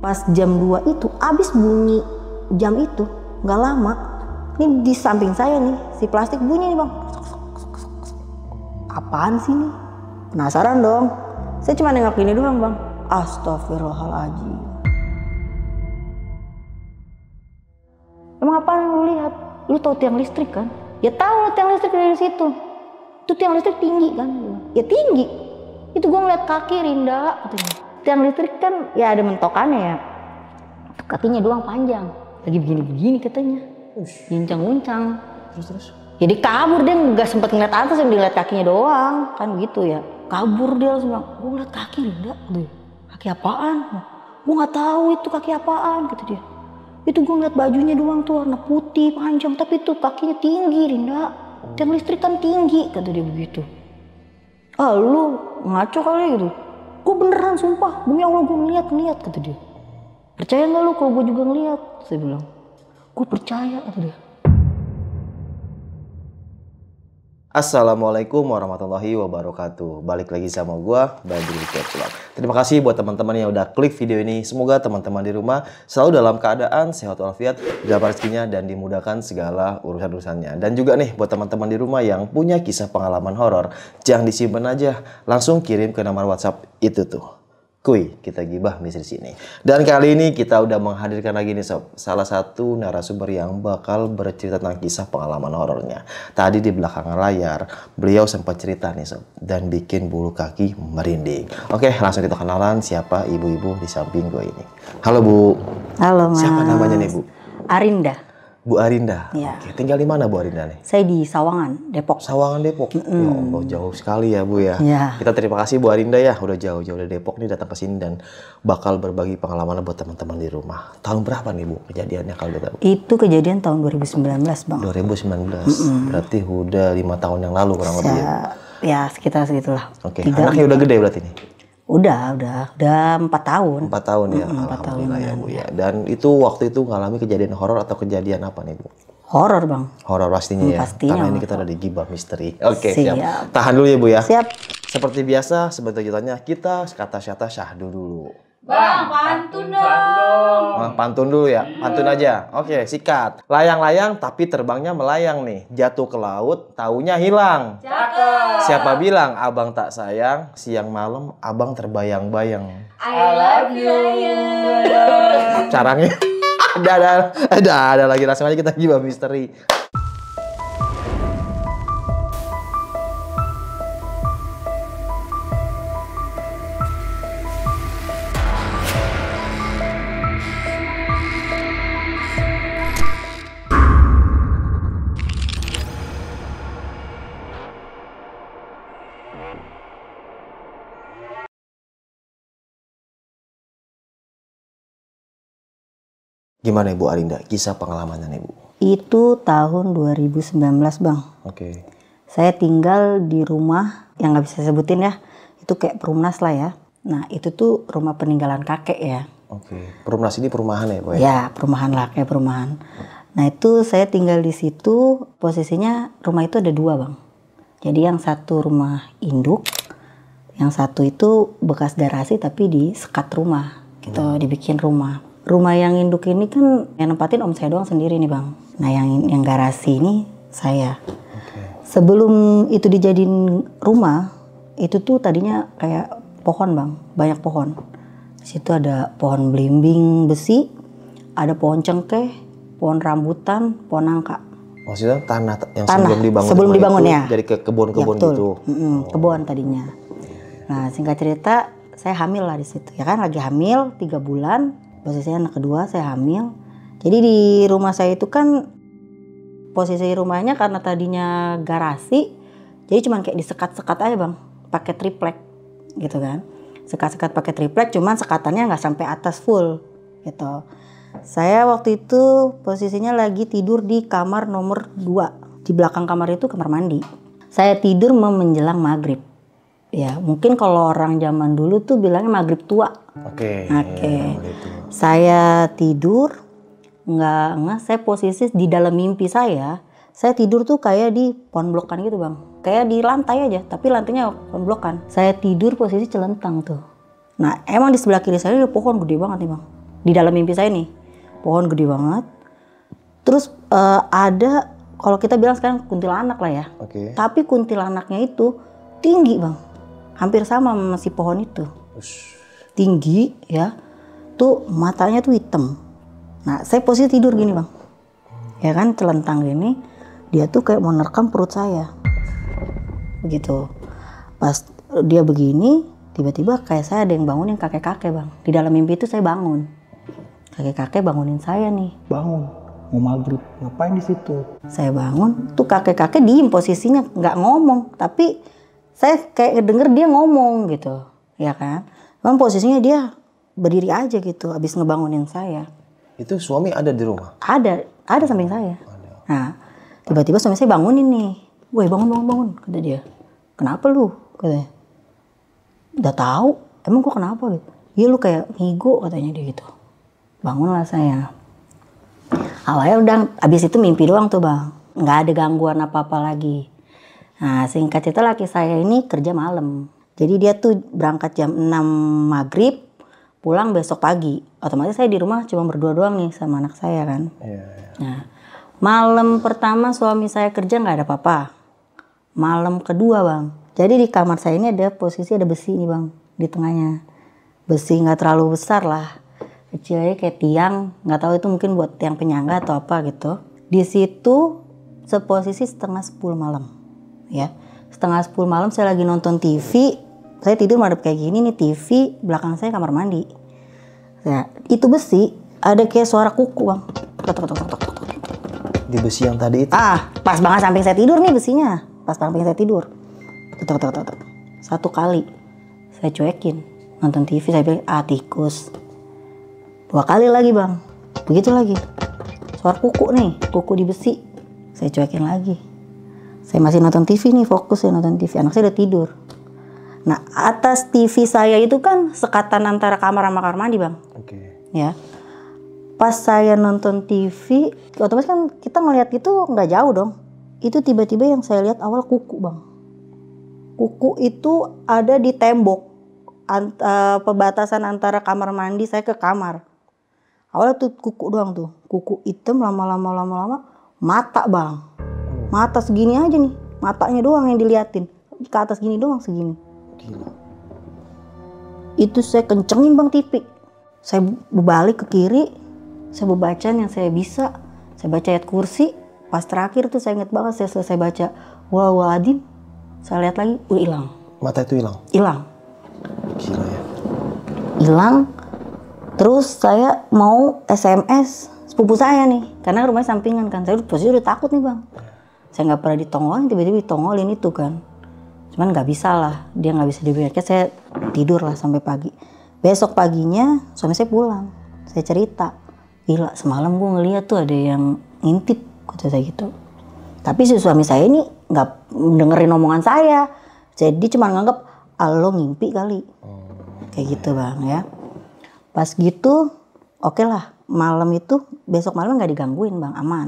Pas jam 2 itu abis bunyi jam itu, nggak lama. Ini di samping saya nih, si plastik bunyi nih bang. Apaan sih nih? Penasaran dong. Saya cuma nengok ini doang bang. Astagfirullahaladzim. Emang apaan lu lihat? Lu tahu tiang listrik kan? Ya tahu tiang listrik dari situ. Itu tiang listrik tinggi kan? Ya tinggi. Itu gue ngeliat kaki Rinda katanya. Tiang listrik kan ya ada mentokannya ya. Kakinya doang panjang. Lagi begini-begini katanya. Guncang-guncang. Terus? Jadi kabur, dia nggak sempat ngeliat atas, dia ngeliat kakinya doang. Kan gitu ya. Kabur dia langsung bilang, gue ngeliat kaki Rinda. Kaki apaan? Gue nggak tahu itu kaki apaan kata dia. Itu gue ngeliat bajunya doang tuh warna putih panjang, tapi itu kakinya tinggi Rinda. Tiang listrik kan tinggi kata dia begitu. Ah lu ngaco kali gitu. Gue beneran sumpah, demi Allah gue ngeliat kata dia. Percaya nggak lu kalau gue juga ngeliat? Saya bilang, gue percaya kata dia. Assalamualaikum warahmatullahi wabarakatuh. Balik lagi sama gua, Badri Ketulang. Terima kasih buat teman-teman yang udah klik video ini. Semoga teman-teman di rumah selalu dalam keadaan sehat walafiat, dapat rezekinya dan dimudahkan segala urusan-urusannya. Dan juga nih buat teman-teman di rumah yang punya kisah pengalaman horor, jangan disimpan aja, langsung kirim ke nomor WhatsApp itu tuh. Kuy, kita gibah misteri sini. Dan kali ini kita udah menghadirkan lagi nih sob, salah satu narasumber yang bakal bercerita tentang kisah pengalaman horornya. Tadi di belakang layar, beliau sempat cerita nih sob, dan bikin bulu kaki merinding. Oke, langsung kita kenalan siapa ibu-ibu di samping gue ini. Halo Bu. Halo Mas. Siapa namanya nih Bu? Arinda. Bu Arinda. Ya. Oke, tinggal di mana Bu Arinda nih? Saya di Sawangan, Depok. Sawangan Depok. Ya Allah, jauh sekali ya Bu ya. Ya. Kita terima kasih Bu Arinda ya, udah jauh-jauh dari Depok nih datang ke sini dan bakal berbagi pengalaman buat teman-teman di rumah. Tahun berapa nih Bu kejadiannya kalau udah tahu? Itu kejadian tahun 2019 Bang. 2019. Berarti udah 5 tahun yang lalu kurang lebih ya. Ya sekitar segitulah. Oke. Anaknya udah gede berarti nih? Udah 4 tahun. 4 tahun ya. 4 tahun ya Bu ya. Dan itu waktu itu ngalami kejadian horor atau kejadian apa nih Bu? Horor Bang. Horor pastinya ya. Pastinya. Karena ini kita ada di Gibah Misteri. Oke, Siap. siap. Tahan dulu ya Bu ya. Siap. Seperti biasa sebentar lanjutannya kita kata syahdu dulu. Bang, pantun dong. Nah, pantun dulu ya, pantun aja. Oke, sikat. Layang-layang tapi terbangnya melayang nih. Jatuh ke laut, taunya hilang. Cakep. Siapa bilang abang tak sayang? Siang malam abang terbayang-bayang. I love you. Caranya ada lagi, langsung aja kita Gibah Misteri. Gimana Ibu Arinda, kisah pengalamannya nih Bu? Itu tahun 2019 Bang. Oke. Saya tinggal di rumah yang nggak bisa sebutin ya. Itu kayak perumnas lah ya. Nah itu tuh rumah peninggalan kakek ya. Oke. Perumnas ini perumahan ya Bu? Ya perumahan lah, kayak perumahan. Nah itu saya tinggal di situ, posisinya rumah itu ada 2 Bang. Jadi yang satu rumah induk, yang satu itu bekas garasi tapi disekat rumah gitu, dibikin rumah. Rumah yang induk ini kan yang nempatin om saya doang sendiri nih Bang. Nah yang garasi ini saya. Sebelum itu dijadiin rumah, itu tuh tadinya kayak pohon Bang, banyak pohon. Di situ ada pohon belimbing besi, ada pohon cengkeh, pohon rambutan, pohon nangka. Maksudnya tanah yang Tanah, sebelum dibangun ya. Jadi ke kebun-kebun Ya, gitu. Kebun tadinya. Nah singkat cerita saya hamil lah di situ. Ya kan lagi hamil 3 bulan. Posisinya anak kedua saya hamil. Jadi di rumah saya itu kan posisi rumahnya karena tadinya garasi, jadi cuman kayak disekat-sekat aja Bang, pakai triplek gitu kan. Sekat-sekat pakai triplek, cuman sekatannya nggak sampai atas full gitu. Saya waktu itu posisinya lagi tidur di kamar nomor 2. Di belakang kamar itu kamar mandi. Saya tidur menjelang maghrib. Ya mungkin kalau orang zaman dulu tuh bilangnya maghrib tua. Oke. Saya tidur, nggak, saya posisi di dalam mimpi saya tidur tuh kayak di pohon blokan gitu Bang. Kayak di lantai aja, tapi lantainya pohon blokan. Saya tidur posisi celentang tuh. Nah emang di sebelah kiri saya ada pohon gede banget nih Bang. Di dalam mimpi saya nih, pohon gede banget. Terus ada, kalau kita bilang sekarang kuntilanak lah ya. Oke. Tapi kuntilanaknya itu tinggi bang, hampir sama sama si pohon itu. Tinggi ya, tuh matanya tuh hitam. Nah saya posisi tidur gini bang, ya kan telentang gini, dia tuh kayak mau nerkam perut saya. Begitu. Pas dia begini, tiba-tiba kayak saya ada yang bangunin kakek-kakek bang. Di dalam mimpi itu saya bangun. Kakek-kakek bangunin saya nih. Bangun, mau maghrib, ngapain di situ? Saya bangun, tuh kakek-kakek diem posisinya, nggak ngomong. Tapi saya kayak denger dia ngomong gitu, ya kan. Memang posisinya dia berdiri aja gitu, habis ngebangunin saya. Itu suami ada di rumah? Ada samping saya. Nah, tiba-tiba suami saya bangunin nih. Woi bangun, kata dia. Kenapa lu? Katanya. Udah tahu, emang gua kenapa gitu? Iya lu kayak ngigo katanya dia gitu. Bangunlah saya. Awalnya udah, abis itu mimpi doang tuh bang. Nggak ada gangguan apa-apa lagi. Nah singkat cerita laki saya ini kerja malam. Jadi dia tuh berangkat jam 6 maghrib, pulang besok pagi. Otomatis saya di rumah cuma berdua doang nih sama anak saya kan. Iya. Nah malam pertama suami saya kerja nggak ada apa-apa. Malam kedua bang, jadi di kamar saya ini ada posisi ada besi nih bang di tengahnya. Besi nggak terlalu besar lah, kecil aja kayak tiang, nggak tahu itu mungkin buat tiang penyangga atau apa gitu. Di situ seposisi setengah 10 malam, ya setengah 10 malam saya lagi nonton TV, saya tidur madep kayak gini nih TV, belakang saya kamar mandi. Nah itu besi ada kayak suara kuku bang. Di besi yang tadi itu? Pas banget samping saya tidur nih besinya. Pas samping saya tidur. Satu kali saya cuekin. Nonton TV saya bilang, tikus. 2 kali lagi bang. Begitu lagi. Suara kuku nih. Kuku di besi. Saya cuekin lagi. Saya masih nonton TV nih. Fokus ya nonton TV. Anak saya udah tidur. Nah atas TV saya itu kan sekatan antara kamar sama kamar mandi bang. Oke. Ya. Pas saya nonton TV, otomatis kan kita ngelihat itu nggak jauh dong. Itu tiba-tiba yang saya lihat awal kuku bang. Kuku itu ada di tembok perbatasan antara kamar mandi saya ke kamar. Awalnya tuh kuku doang tuh, kuku hitam lama-lama mata bang. Mata segini aja nih, matanya doang yang diliatin. Ke atas gini doang segini. Gila. Itu saya kencengin bang TV. Saya berbalik ke kiri, saya bacaan yang saya bisa. Saya baca ayat kursi. Pas terakhir tuh saya inget banget, saya selesai baca Walawaladim, saya lihat lagi, hilang. Mata itu hilang? Hilang. Gila ya. Hilang. Terus saya mau SMS sepupu saya nih, karena rumahnya sampingan kan. Saya posisi udah takut nih bang. Saya nggak pernah ditongolin, tiba-tiba ditongolin itu kan. Cuman nggak bisa lah, dia nggak bisa dibiarkan. Saya tidur lah sampai pagi. Besok paginya suami saya pulang. Saya cerita, gila semalam gue ngeliat tuh ada yang ngintip. Kata saya gitu. Tapi si suami saya ini nggak dengerin omongan saya. Jadi cuma nganggap lo ngimpi kali. Kayak gitu bang ya. Pas gitu oke lah. Malam itu besok malam nggak digangguin bang, aman.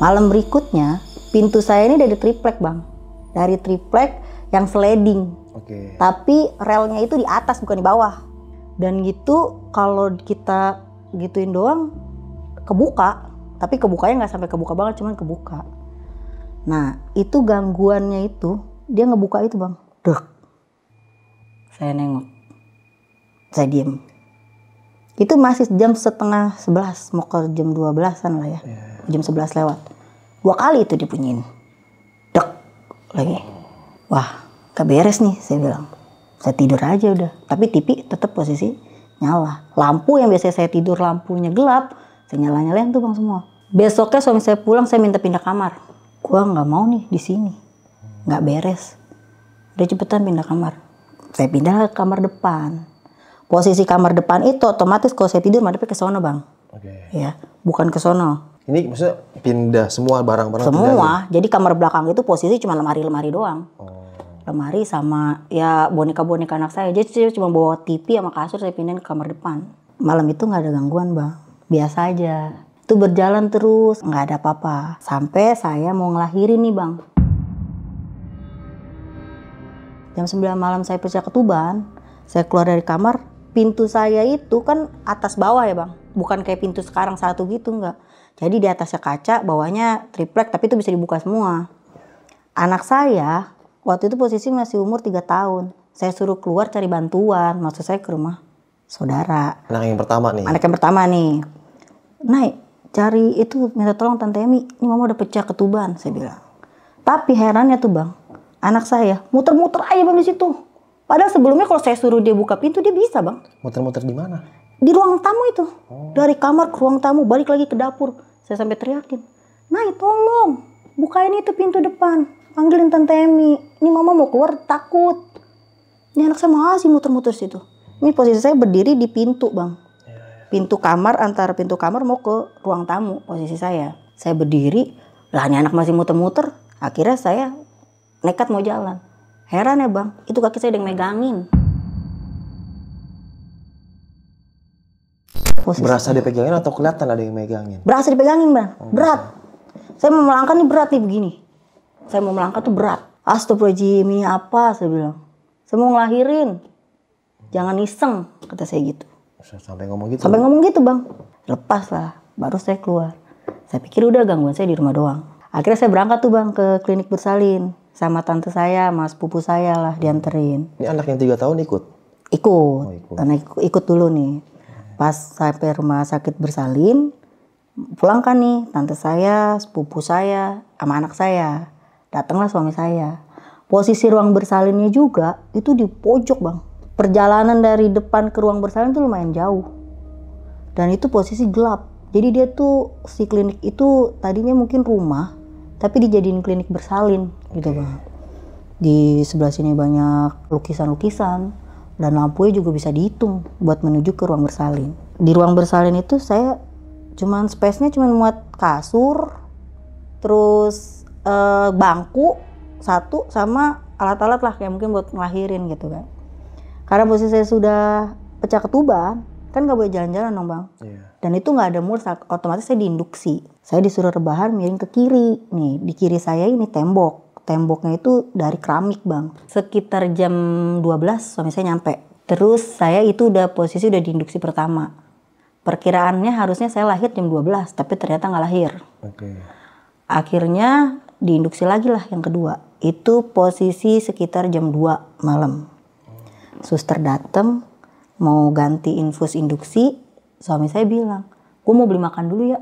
Malam berikutnya pintu saya ini dari triplek bang. Dari triplek yang sliding. Oke. Tapi relnya itu di atas bukan di bawah. Dan gitu kalau kita gituin doang kebuka, tapi kebukanya nggak sampai kebuka banget, cuman kebuka. Nah itu gangguannya itu dia ngebuka itu bang, dek. Saya nengok, saya diem. Itu masih jam setengah 11, mau ke jam 12-an lah ya, jam 11 lewat. 2 kali itu dibunyiin, dek lagi. Wah gak beres nih saya bilang. Saya tidur aja udah, tapi TV tetap posisi nyala. Lampu yang biasanya saya tidur lampunya gelap, saya nyalain tuh bang semua. Besoknya suami saya pulang, saya minta pindah kamar. Gua nggak mau nih di sini, nggak beres. Udah cepetan pindah kamar. Saya pindah ke kamar depan. Posisi kamar depan itu otomatis kalau saya tidur madepnya ke sono bang. Oke. Ya, bukan ke sono. Ini maksudnya pindah semua barang-barang? Semua. Jadi kamar belakang itu posisi cuma lemari-lemari doang. Lemari sama ya boneka-boneka anak saya. Jadi saya cuma bawa TV sama kasur, saya pindahin ke kamar depan. Malam itu nggak ada gangguan bang, biasa aja. Itu berjalan terus, nggak ada apa-apa. Sampai saya mau ngelahirin nih bang. Jam 9 malam saya pecah ketuban, saya keluar dari kamar, pintu saya itu kan atas bawah ya bang, bukan kayak pintu sekarang satu gitu enggak. Jadi di atasnya kaca, bawahnya triplek tapi itu bisa dibuka semua. Anak saya waktu itu posisi masih umur 3 tahun. Saya suruh keluar cari bantuan, maksud saya ke rumah saudara. Anak yang pertama nih. Anak yang pertama nih. Naik, cari itu, minta tolong Tante Emi, ini mama udah pecah ketuban, saya bilang. Tapi herannya tuh bang, anak saya muter-muter aja bang di situ. Padahal sebelumnya kalau saya suruh dia buka pintu, dia bisa bang. Muter-muter di mana? Di ruang tamu itu. Dari kamar ke ruang tamu, balik lagi ke dapur. Saya sampai teriakin, Nay tolong, bukain itu pintu depan. Panggilin Tante Emi, ini mama mau keluar takut. Ini anak saya masih muter-muter situ. Ini posisi saya berdiri di pintu bang. Pintu kamar, antara pintu kamar mau ke ruang tamu posisi saya. Saya berdiri, lah ini anak masih muter-muter. Akhirnya saya nekat mau jalan. Heran ya bang, itu kaki saya udah megangin. Berasa dipegangin atau kelihatan ada yang megangin? Berasa dipegangin bang, berat. Saya mau melangkah nih berat nih begini. Saya mau melangkah tuh berat. Astagfirullahaladzim, ini apa? Saya bilang. Saya mau ngelahirin. Jangan iseng, kata saya gitu. Sampai ngomong gitu? Sampai ngomong gitu bang. Lepas lah, baru saya keluar. Saya pikir udah gangguan saya di rumah doang. Akhirnya saya berangkat tuh bang ke klinik bersalin. Sama tante saya, mas pupu saya lah dianterin. Ini anak yang 3 tahun ikut? Ikut. Ikut. Karena ikut dulu nih. Pas sampai rumah sakit bersalin, pulang kan nih tante saya, sepupu saya, sama anak saya. Datanglah suami saya. Posisi ruang bersalinnya juga itu di pojok bang. Perjalanan dari depan ke ruang bersalin itu lumayan jauh. Dan itu posisi gelap. Jadi dia tuh, si klinik itu tadinya mungkin rumah, tapi dijadiin klinik bersalin gitu bang. Di sebelah sini banyak lukisan-lukisan. Dan lampunya juga bisa dihitung buat menuju ke ruang bersalin. Di ruang bersalin itu saya cuman space-nya cuman muat kasur, terus bangku satu sama alat-alat lah kayak mungkin buat ngelahirin gitu kan. Karena posisi saya sudah pecah ketuban, kan nggak boleh jalan-jalan dong bang. Dan itu nggak ada mur, otomatis saya diinduksi. Saya disuruh rebahan miring ke kiri. Nih di kiri saya ini tembok. Temboknya itu dari keramik bang. Sekitar jam 12 suami saya nyampe. Terus saya itu udah posisi udah diinduksi pertama. Perkiraannya harusnya saya lahir jam 12, tapi ternyata nggak lahir. Akhirnya diinduksi lagi lah yang kedua. Itu posisi sekitar jam 2 malam. Suster datang mau ganti infus induksi. Suami saya bilang, gue mau beli makan dulu ya.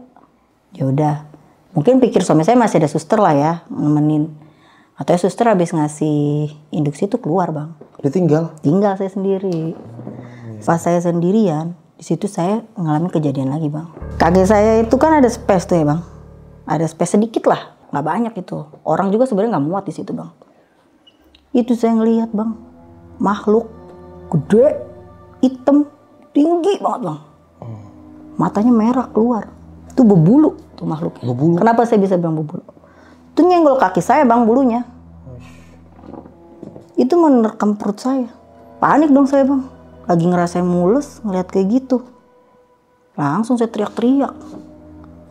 Ya udah. Mungkin pikir suami saya masih ada suster lah ya nemenin. Atau suster habis ngasih induksi itu keluar bang. Ditinggal? Tinggal saya sendiri. Pas saya sendirian, di situ saya ngalamin kejadian lagi bang. Kaki saya itu kan ada space tuh ya bang. Ada space sedikit lah, nggak banyak itu. Orang juga sebenarnya nggak muat di situ bang. Itu saya ngelihat bang, makhluk gede, hitam, tinggi banget bang. Matanya merah keluar. Itu berbulu tuh makhluknya. Berbulu? Kenapa saya bisa bilang berbulu? Itu nyenggol kaki saya bang bulunya. Itu menerkam perut saya. Panik dong saya bang. Lagi ngerasain mules ngeliat kayak gitu. Langsung saya teriak-teriak.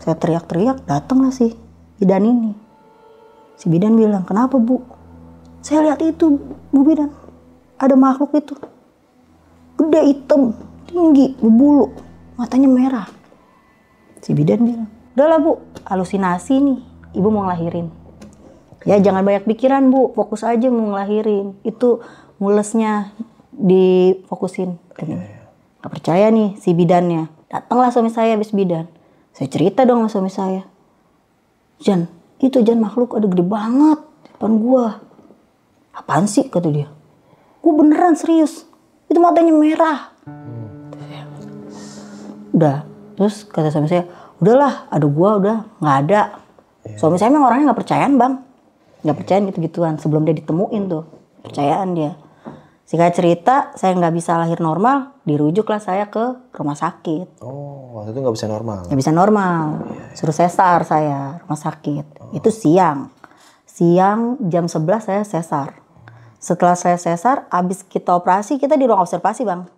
Saya teriak-teriak, datanglah si bidan ini. Si bidan bilang, kenapa bu? Saya lihat itu bu bidan. Ada makhluk itu. Gede hitam, tinggi, berbulu. Matanya merah. Si bidan bilang, udahlah bu, halusinasi nih. Ibu mau ngelahirin. Ya jangan banyak pikiran bu, fokus aja mau ngelahirin. Itu mulesnya difokusin. Gak percaya nih si bidannya. Datanglah suami saya habis bidan. Saya cerita dong sama suami saya. Jan, itu Jan makhluk ada gede banget depan gua. Apaan sih kata dia. Gua beneran serius. Itu matanya merah. Udah, terus kata suami saya, udahlah ada gua udah nggak ada. Suami saya memang orangnya nggak percayaan bang, nggak percayaan gitu-gituan sebelum dia ditemuin tuh percayaan dia. Singkat cerita saya nggak bisa lahir normal, dirujuklah saya ke rumah sakit. Oh waktu itu nggak bisa normal? Nggak bisa normal, suruh sesar saya rumah sakit. Itu siang jam 11 saya sesar. Setelah saya sesar, abis kita operasi kita di ruang observasi bang.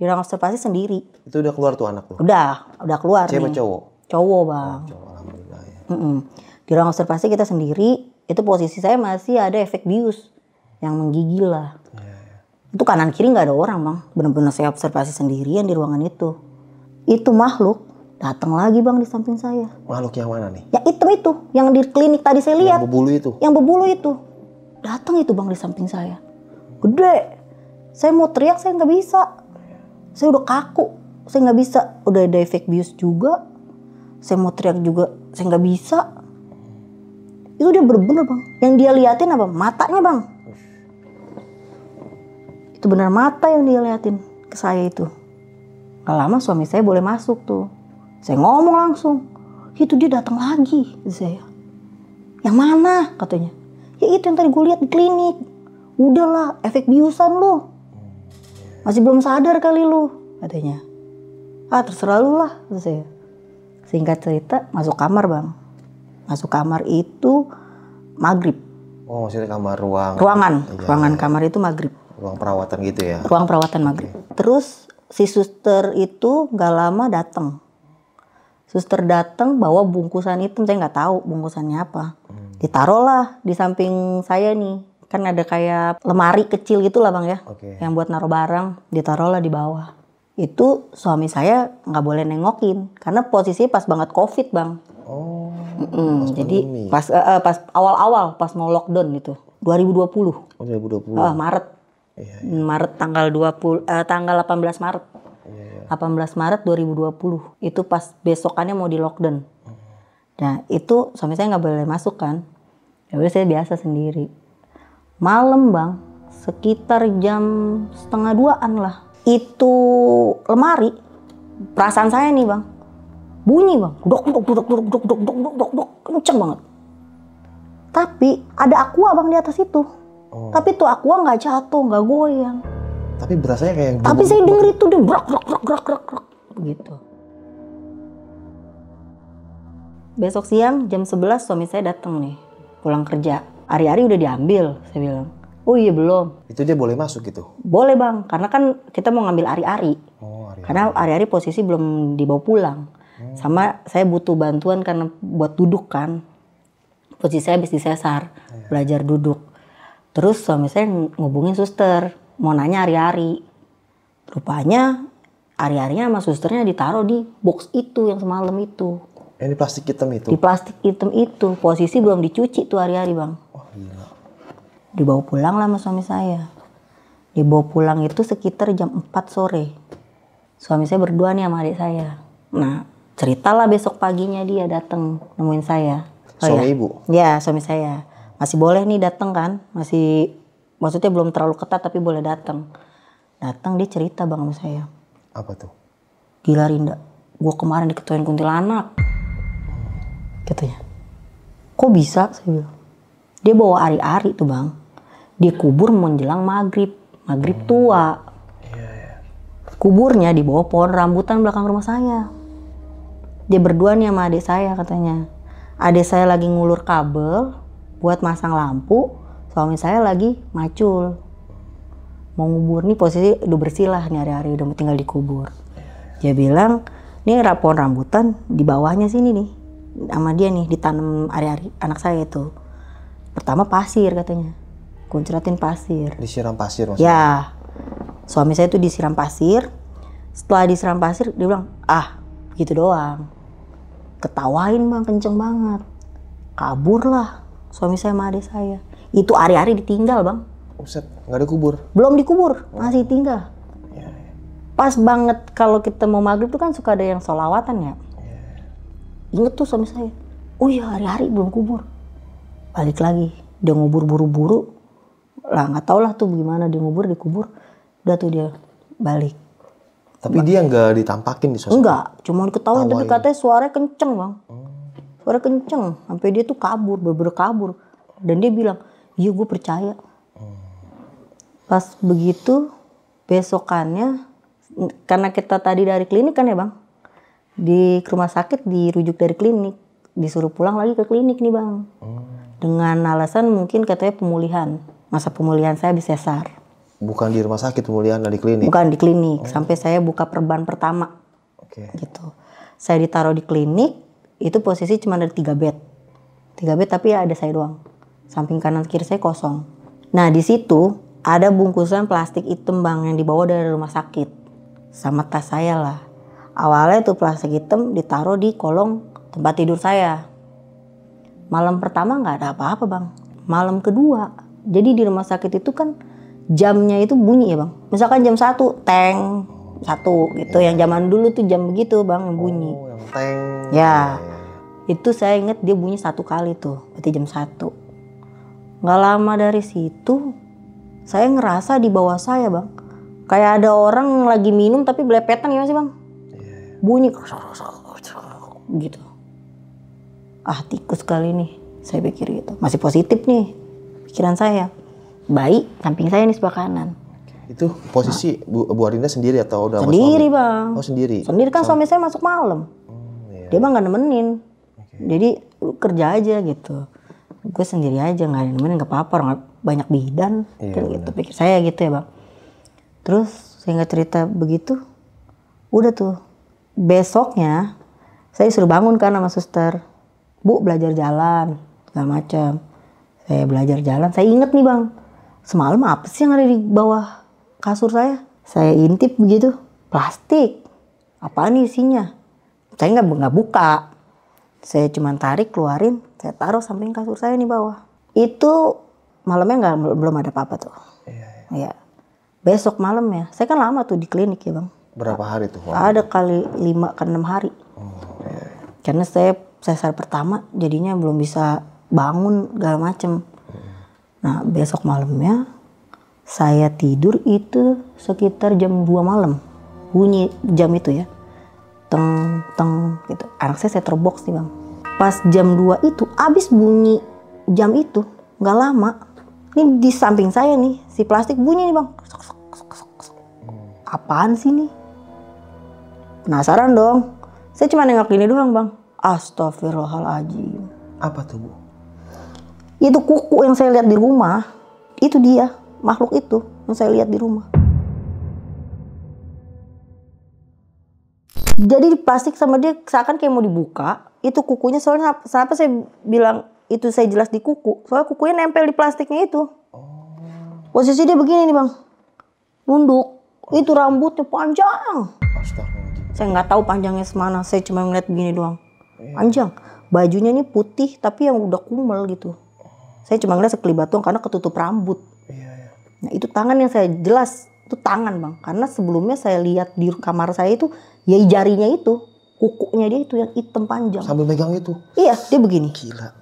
Di ruang observasi sendiri. Itu udah keluar tuh anak tuh? Udah keluar. Cewek nih. cowok? Cowok bang. Cowok alhamdulillah ya. Di ruang observasi kita sendiri, itu posisi saya masih ada efek bius. yang menggigil lah. Itu kanan kiri nggak ada orang bang, bener-bener saya observasi sendirian di ruangan itu. Itu makhluk datang lagi bang di samping saya. Makhluk yang mana nih? Yang hitam itu, yang di klinik tadi saya lihat. Yang berbulu itu? Yang berbulu itu. Datang itu bang di samping saya. Gede. Saya mau teriak saya nggak bisa. Saya udah kaku, saya nggak bisa. Udah ada efek bius juga. Saya mau teriak juga, saya nggak bisa. Itu dia bener-bener bang. Yang dia liatin apa? Matanya bang. Itu benar mata yang dia liatin ke saya itu. Gak lama suami saya boleh masuk tuh. Saya ngomong langsung. Itu dia datang lagi ke saya. Yang mana katanya? Ya itu yang tadi gue lihat di klinik. Udahlah efek biusan lu. Masih belum sadar kali lu katanya. Ah terserah lu lah kata saya. Singkat cerita masuk kamar bang. Masuk kamar itu maghrib. Oh maksudnya kamar ruangan. Ruangan kamar itu maghrib. Ruang perawatan gitu ya? Ruang perawatan maghrib. Terus si suster itu gak lama datang. Suster datang bawa bungkusan itu, saya nggak tahu bungkusannya apa. Ditaruh lah di samping saya nih. Kan ada kayak lemari kecil gitu lah bang ya. Yang buat naruh barang, ditaruh lah di bawah. Itu suami saya nggak boleh nengokin. Karena posisinya pas banget COVID bang. Oh. Jadi pas awal-awal pas mau lockdown itu 2020. Oh 2020. Maret. Maret tanggal 18 Maret. 18 Maret 2020. Itu pas besokannya mau di lockdown. Nah, itu suami saya nggak boleh masuk kan. Ya udah saya biasa sendiri. Malam, Bang, sekitar jam 1:30-an lah. Itu lemari perasaan saya nih, Bang. Bunyi, Bang. Dok, kenceng banget. Tapi ada aqua, Bang, di atas itu. Tapi tuh aqua nggak jatuh, nggak goyang. Tapi berasanya kayak yang tapi saya denger itu dia gerak begitu. Besok siang jam 11 suami saya datang nih pulang kerja. Ari-ari udah diambil, saya bilang. Oh iya belum. Itu dia boleh masuk gitu? Boleh bang, karena kan kita mau ngambil ari-ari. Karena ari-ari posisi belum dibawa pulang. Sama saya butuh bantuan karena buat duduk kan. Posisi saya habis disesar, belajar duduk. Terus suami saya ngubungin suster, mau nanya ari-ari. Rupanya ari-arinya sama susternya ditaruh di box itu yang semalam itu. Yang di plastik hitam itu? Di plastik hitam itu, posisi belum dicuci tuh ari-ari bang. Oh gila. Dibawa pulang lah sama suami saya. Dibawa pulang itu sekitar jam 4 sore. Suami saya berdua nih sama adik saya. Nah ceritalah besok paginya dia datang nemuin saya. Suami ibu? Ya suami saya. Masih boleh nih datang kan, maksudnya belum terlalu ketat tapi boleh datang. Datang dia cerita bang sama saya. Apa tuh? Gila Rinda, gue kemarin diketuain kuntilanak. Katanya. Kok bisa? Saya bilang. Dia bawa ari-ari tuh bang. Dia kubur menjelang maghrib tua. Kuburnya di bawah pohon rambutan belakang rumah saya. Dia berdua nih sama adik saya katanya. Adik saya lagi ngulur kabel buat masang lampu, suami saya lagi macul. Mau ngubur nih posisi udah bersih lah nih hari-hari udah tinggal dikubur. Dia bilang, nih pohon rambutan di bawahnya sini nih. Sama dia nih ditanam hari-hari anak saya itu. Pertama pasir katanya. Kuncratin pasir. Disiram pasir maksudnya? Ya. Suami saya tuh disiram pasir. Setelah disiram pasir dia bilang, gitu doang. Ketawain bang, kenceng banget. Kabur lah. Suami saya sama adik saya. Itu hari-hari ditinggal bang. Buset, nggak dikubur? Belum dikubur, masih tinggal. Pas banget kalau kita mau maghrib tuh kan suka ada yang sholawatan ya. Ingat tuh suami saya. Oh iya hari-hari belum kubur. Balik lagi, dia ngubur buru-buru. Lah nggak tau lah tuh gimana dia ngubur, dikubur. Udah tuh dia balik. Tapi dia nggak ditampakin di sosmed? Enggak, cuma diketawain tapi katanya suaranya kenceng bang. Suara kenceng, sampai dia tuh kabur, bener-bener kabur. Dan dia bilang, iya gue percaya. Pas begitu, besokannya, karena kita tadi dari klinik kan ya bang. Di rumah sakit dirujuk dari klinik. Disuruh pulang lagi ke klinik nih bang. Dengan alasan mungkin katanya pemulihan. Masa pemulihan saya habis sesar. Bukan di rumah sakit pemulihan, di klinik? Bukan di klinik, sampai saya buka perban pertama. Gitu. Saya ditaruh di klinik. Itu posisi cuma ada 3 bed. 3 bed tapi ya ada saya doang. Samping kanan kiri saya kosong. Nah di situ ada bungkusan plastik hitam bang yang dibawa dari rumah sakit sama tas saya lah. Awalnya tuh plastik hitam ditaruh di kolong tempat tidur saya. Malam pertama nggak ada apa-apa bang. Malam kedua, jadi di rumah sakit itu kan jamnya itu bunyi ya bang. Misalkan jam 1, teng 1 gitu. Yang zaman dulu tuh jam begitu bang yang bunyi. Oh, yang teng. Ya, itu saya inget dia bunyi 1 kali tuh, berarti jam 1. Nggak lama dari situ, saya ngerasa di bawah saya bang, kayak ada orang lagi minum tapi belepetan gimana sih bang? Bunyi gitu. Ah tikus kali nih, saya pikir gitu. Masih positif nih pikiran saya. Bayi samping saya nih sebelah kanan. Itu posisi Bu Arinda sendiri atau udah sama Sendiri suami? bang. Oh sendiri? Sendiri kan suami saya masuk malam. Dia bang nggak nemenin. Jadi lu kerja aja gitu. Gue sendiri aja nggak ada yang nemenin, nggak apa-apa, orang banyak bidan gitu pikir saya gitu ya bang. Terus saya nggak cerita begitu, udah tuh besoknya saya disuruh bangun kan sama suster, Bu belajar jalan segala macam. Saya belajar jalan, saya inget nih bang, semalam apa sih yang ada di bawah kasur saya? Saya intip begitu, plastik, apaan nih isinya? Saya nggak buka. Saya cuma tarik, keluarin, saya taruh samping kasur saya nih bawah. Itu malamnya belum ada apa-apa tuh. Iya. Besok malamnya, saya kan lama tuh di klinik ya bang. Berapa hari tuh? Ada kali 5 ke 6 hari. Karena saya sesar pertama, jadinya belum bisa bangun segala macem. Nah besok malamnya, saya tidur itu sekitar jam 2 malam. Bunyi jam itu ya. Teng teng gitu. Anak saya terbox nih bang. Pas jam 2 itu abis bunyi jam itu nggak lama. Ini di samping saya nih si plastik bunyi nih bang. Apaan sih nih? Penasaran dong. Saya cuma nengok ini doang bang. Astagfirullahaladzim. Apa tuh Bu? Itu kuku yang saya lihat di rumah. Itu dia makhluk itu yang saya lihat di rumah. Jadi plastik sama dia seakan kayak mau dibuka. Itu kukunya soalnya kenapa saya bilang itu saya jelas di kuku. Soalnya kukunya nempel di plastiknya itu. Posisi dia begini nih bang. Nunduk. Itu rambutnya panjang. Astagfirullahaladzim. Saya nggak tahu panjangnya semana. Saya cuma ngeliat begini doang. Panjang. Bajunya ini putih tapi yang udah kumel gitu. Saya cuma ngeliat sekelibat doang karena ketutup rambut. Nah itu tangan yang saya jelas. Itu tangan bang. Karena sebelumnya saya lihat di kamar saya itu. Ya jarinya itu, kukunya dia itu yang hitam panjang. Sambil megang itu? Iya, dia begini. Gila.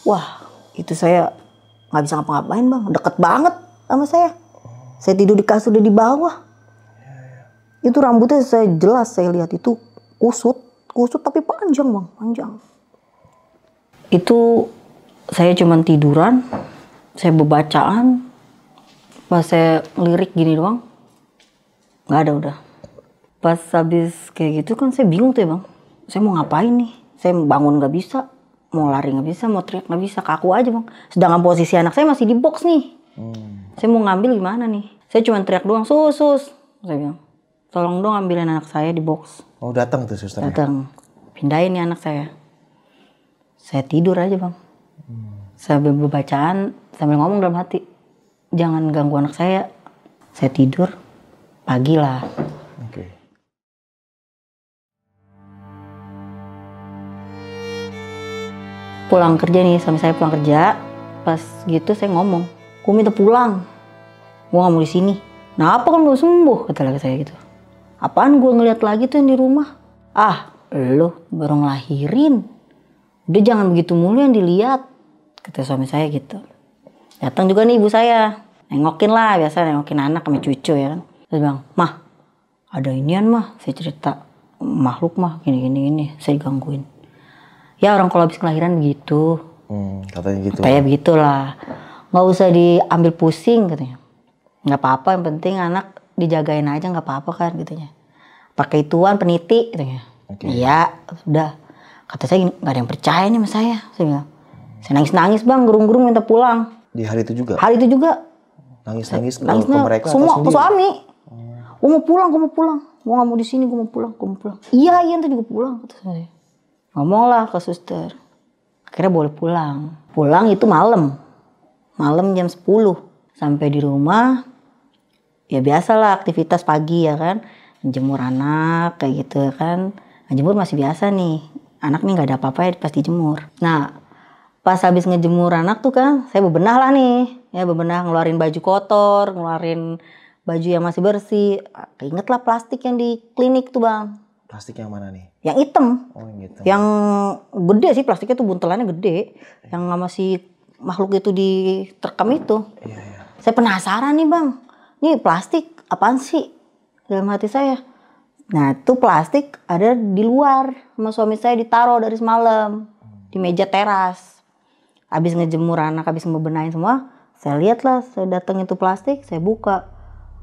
Wah, itu saya nggak bisa ngapa-ngapain bang. Deket banget sama saya. Saya tidur di kasur dia di bawah. Itu rambutnya saya jelas saya lihat itu kusut tapi panjang bang, panjang. Itu saya cuman tiduran, saya bebacaan, pas saya ngelirik gini doang, nggak ada udah. Pas habis kayak gitu kan saya bingung tuh ya bang. Saya mau ngapain nih? Saya bangun gak bisa. Mau lari gak bisa, mau teriak gak bisa. Kaku aja bang. Sedangkan posisi anak saya masih di box nih. Saya mau ngambil gimana nih? Saya cuma teriak doang, sus. Saya bilang, tolong dong ambilin anak saya di box. Oh datang tuh susternya? Datang. Pindahin nih anak saya. Saya tidur aja bang. Sambil berbacaan, sambil ngomong dalam hati. Jangan ganggu anak saya. Saya tidur. Pagi lah. Oke. Pulang kerja nih, suami saya pulang kerja. Pas gitu saya ngomong, gue minta pulang. Gue gak mau di sini. Nah apa kan belum sembuh, kata lagi saya gitu. Apaan gue ngeliat lagi tuh yang di rumah? Ah, lo baru ngelahirin. Udah jangan begitu mulu yang dilihat, kata suami saya gitu. Datang juga nih ibu saya, nengokin lah, biasa nengokin anak sama cucu ya kan. Terus bilang, mah ada inian mah, saya cerita makhluk mah gini, saya gangguin. Ya orang kalau habis kelahiran begitu. Katanya gitu. Kayak begitulah. Nggak usah diambil pusing katanya. Nggak apa-apa, yang penting anak dijagain aja nggak apa-apa kan katanya. Pakai ituan peniti katanya. Iya, udah. Kata saya nggak ada yang percaya nih sama saya. Saya bilang, saya nangis bang, gerung-gerung minta pulang. Di hari itu juga? Hari itu juga. Nangis ke Nangisnya mereka semua atau ke sendiri? suami. Gue mau pulang. Gue nggak mau di sini, gue mau pulang. Iya nanti juga pulang kata saya. Ngomonglah ke suster. Akhirnya boleh pulang. Pulang itu malam malam jam 10. Sampai di rumah, ya biasalah aktivitas pagi ya kan. Jemur anak kayak gitu kan. Nah, jemur masih biasa nih. Anak nih gak ada apa-apa ya pasti jemur. Nah pas habis ngejemur anak tuh kan, saya bebenah lah nih. Ya bebenah, ngeluarin baju kotor, ngeluarin baju yang masih bersih. Keinget lah plastik yang di klinik tuh bang. Plastik yang mana nih? Yang hitam. Oh yang gitu. Yang gede sih plastiknya tuh, buntelannya gede. Yang sama si makhluk itu diterkam itu. Iya. Saya penasaran nih bang. Ini plastik apaan sih? Dalam hati saya. Nah itu plastik ada di luar. Sama suami saya ditaruh dari semalam. Di meja teras. Habis ngejemur anak, habis ngebenahin semua. Saya lihat lah, saya datang itu plastik, saya buka.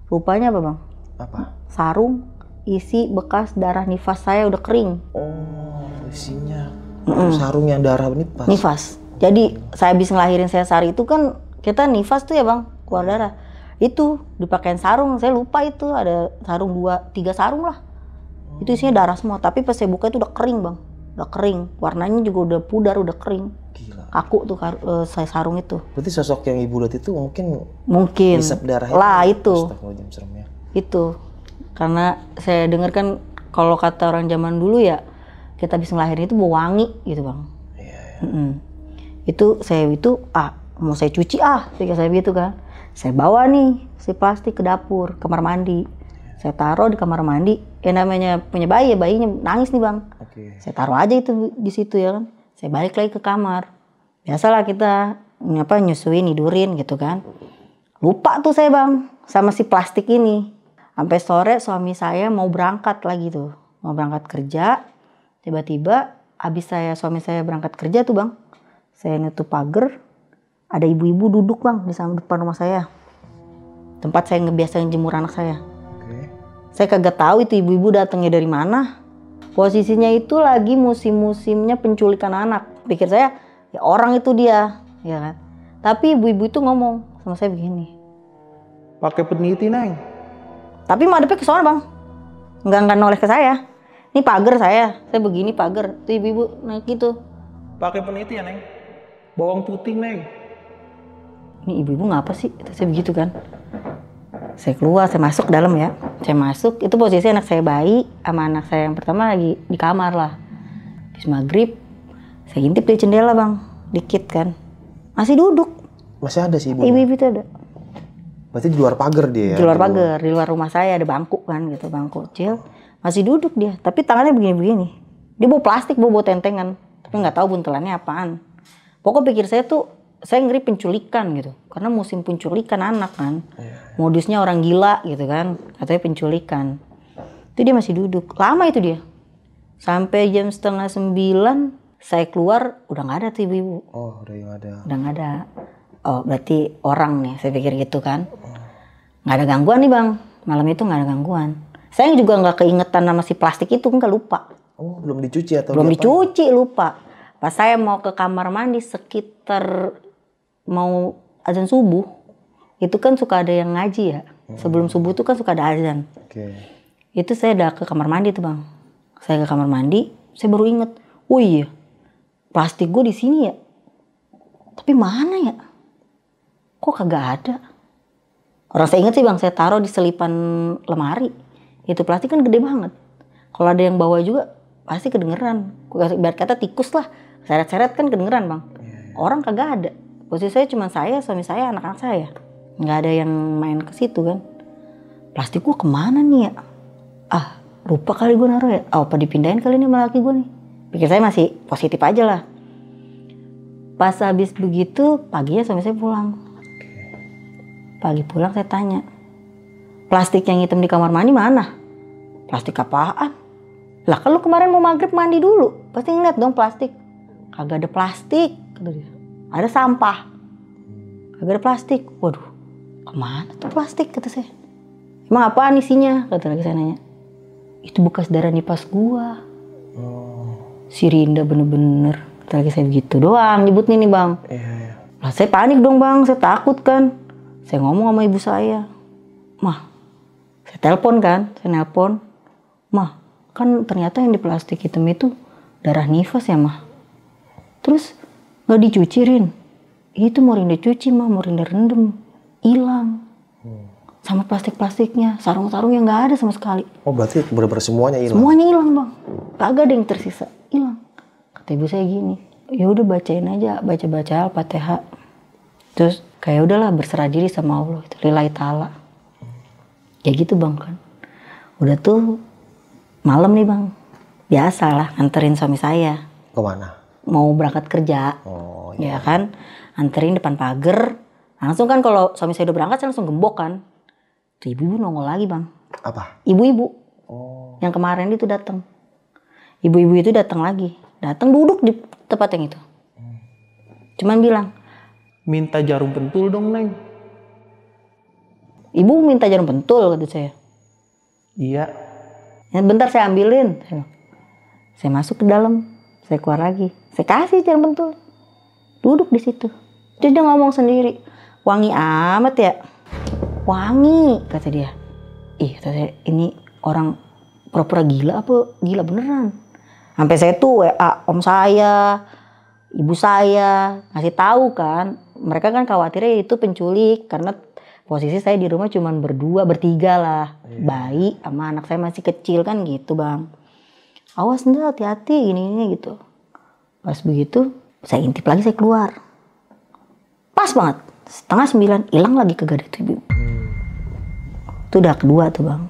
Rupanya apa bang? Apa? Sarung isi bekas darah nifas saya udah kering. Oh isinya sarung yang darah nifas. Nifas. Jadi saya habis ngelahirin Sesar itu kan kita nifas tuh ya bang, keluar darah. Itu dipakein sarung, saya lupa itu ada sarung 2-3 sarung lah. Itu isinya darah semua, tapi pas saya buka itu udah kering bang. Udah kering, warnanya juga udah pudar, udah kering. Gila. Kaku tuh saya sarung itu. Berarti sosok yang ibu lihat itu mungkin Mungkin darah lah itu. Astagfirullahaladzim, seremnya. Itu karena saya dengar kan kalau kata orang zaman dulu ya kita bisa ngelahirin itu bau wangi gitu bang. Iya. Itu saya mau saya cuci pikir saya gitu kan. Saya bawa nih si plastik ke dapur, kamar mandi. Saya taruh di kamar mandi. Namanya punya bayi ya, bayinya nangis nih bang. Oke. Saya taruh aja itu di situ ya kan. Saya balik lagi ke kamar. Biasalah kita nyusuin, tidurin gitu kan. Lupa tuh saya bang sama si plastik ini. Sampai sore suami saya mau berangkat lagi tuh. Mau berangkat kerja. Tiba-tiba habis suami saya berangkat kerja tuh bang. Saya nutup pagar. Ada ibu-ibu duduk bang di depan rumah saya. Tempat saya ngebiasain jemur anak saya. Oke. Saya kagak tahu itu ibu-ibu datangnya dari mana. Posisinya itu lagi musim-musimnya penculikan anak. Pikir saya ya orang itu dia, ya kan. Tapi ibu-ibu itu ngomong sama saya begini. Pakai peniti, Neng. Tapi madepnya ke sana bang. Enggak noleh ke saya. Ini pagar saya begini pagar. Tuh ibu-ibu naik gitu. Pakai peniti ya, Neng. Bawang putih, Neng. Ini ibu-ibu ngapa sih? Saya begitu kan. Saya keluar, saya masuk ke dalam ya. Saya masuk, itu posisi anak saya bayi sama anak saya yang pertama lagi di kamar lah. Habis maghrib, saya intip di jendela bang, dikit kan. Masih duduk. Masih ada sih ibu. Ibu-ibu itu ada. Berarti di luar pagar dia ya? Di luar pagar, di luar rumah saya ada bangku kan gitu, bangku kecil. Masih duduk dia, tapi tangannya begini-begini. Dia bawa plastik, bawa tentengan. Tapi nggak tahu buntelannya apaan. Pokoknya pikir saya tuh, saya ngeri penculikan gitu. Karena musim penculikan anak kan. Modusnya orang gila gitu kan. Katanya penculikan. Itu dia masih duduk. Lama itu dia. Sampai jam 8:30 saya keluar udah nggak ada tuh ibu-ibu. Oh udah yang ada. Udah nggak ada. Oh berarti orang nih, saya pikir gitu kan. Nggak ada gangguan nih bang. Malam itu nggak ada gangguan. Saya juga nggak keingetan sama si plastik itu, nggak lupa. Oh belum dicuci atau Belum diapain? dicuci, lupa. Pas saya mau ke kamar mandi sekitar mau azan subuh, itu kan suka ada yang ngaji ya. Sebelum subuh tuh kan suka ada azan. Oke. Itu saya udah ke kamar mandi tuh bang. Saya ke kamar mandi, saya baru inget, oh iya, plastik gue di sini ya. Tapi mana ya? Kok kagak ada? Orang saya inget sih bang, saya taruh di selipan lemari. Itu plastik kan gede banget. Kalau ada yang bawa juga pasti kedengeran. Biar kata tikus lah, seret-seret kan kedengeran bang. Orang kagak ada. Posisi saya cuma saya, suami saya, anak-anak saya. Nggak ada yang main ke situ kan. Plastik gua kemana nih ya? Lupa kali gue naruh ya. Apa dipindahin kali ini sama laki gue nih. Pikir saya masih positif aja lah. Pas habis begitu, paginya suami saya pulang. Pagi pulang saya tanya, plastik yang hitam di kamar mandi mana? Plastik apaan? Lah kan lu kemarin mau maghrib mandi dulu. Pasti ngeliat dong plastik. Kagak ada plastik, kata dia. Ada sampah. Kagak ada plastik. Waduh, kemana tuh plastik, kata saya. Emang apaan isinya? Kata lagi saya nanya. Itu bekas darah nifas gua. Si Rinda bener-bener. Kata lagi saya begitu doang nyebutnya nih bang. Iya. Lah saya panik dong bang, saya takut kan. Saya ngomong sama ibu saya. Mah, saya telepon kan, saya nelpon. Mah, kan ternyata yang di plastik hitam itu darah nifas ya mah. Terus gak dicuci Rin. Itu morinda cuci mah, morinda rendem, hilang. Sama plastik-plastiknya, sarung-sarungnya nggak ada sama sekali. Oh berarti benar-benar semuanya hilang? Semuanya hilang bang, kagak ada yang tersisa, hilang. Kata ibu saya gini, ya udah bacain aja, baca-baca Al-Fatihah. Terus kayak udahlah berserah diri sama Allah, itu lillahi ta'ala. Ya gitu bang kan. Udah tuh malam nih bang, biasalah nganterin suami saya. Kemana? Mau berangkat kerja, Oh ya kan, anterin depan pagar. Langsung kan kalau suami saya udah berangkat, saya langsung gembok kan. Tuh ibu-ibu nongol lagi bang. Apa? Ibu-ibu Oh. yang kemarin itu datang. Ibu-ibu itu datang lagi, datang duduk di tempat yang itu. Cuman bilang, Minta jarum pentul dong, Neng. ibu minta jarum pentul kata saya. Iya. Ya, bentar saya ambilin. Saya masuk ke dalam, saya keluar lagi, saya kasih jarum pentul. Duduk di situ. Terus dia ngomong sendiri, wangi amat ya. Wangi, kata dia. Ih, kata saya, ini orang pura-pura gila apa gila beneran. Sampai saya tuh WA om saya, ibu saya, ngasih tahu kan. Mereka kan khawatirnya itu penculik karena posisi saya di rumah cuma berdua, bertiga lah. Bayi sama anak saya masih kecil kan gitu bang. Awas ndak, hati-hati gini gitu. Pas begitu, saya intip lagi, saya keluar. Pas banget, 8:30 hilang lagi kagak ada tuh ibu. Itu udah kedua tuh bang.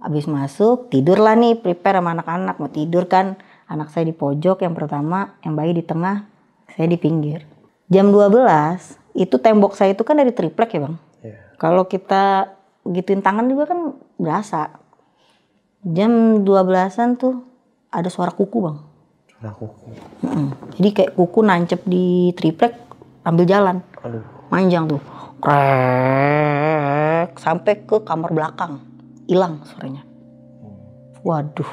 Abis masuk, tidur lah nih, prepare sama anak-anak. Mau tidur kan, anak saya di pojok yang pertama, yang bayi di tengah, saya di pinggir. Jam 12, itu tembok saya itu kan dari triplek ya bang. Kalau kita gituin tangan juga kan berasa. Jam 12-an tuh ada suara kuku bang. Suara kuku. Jadi kayak kuku nancep di triplek, ambil jalan. Aduh. Manjang tuh. Krek, sampai ke kamar belakang. Hilang suaranya. Waduh,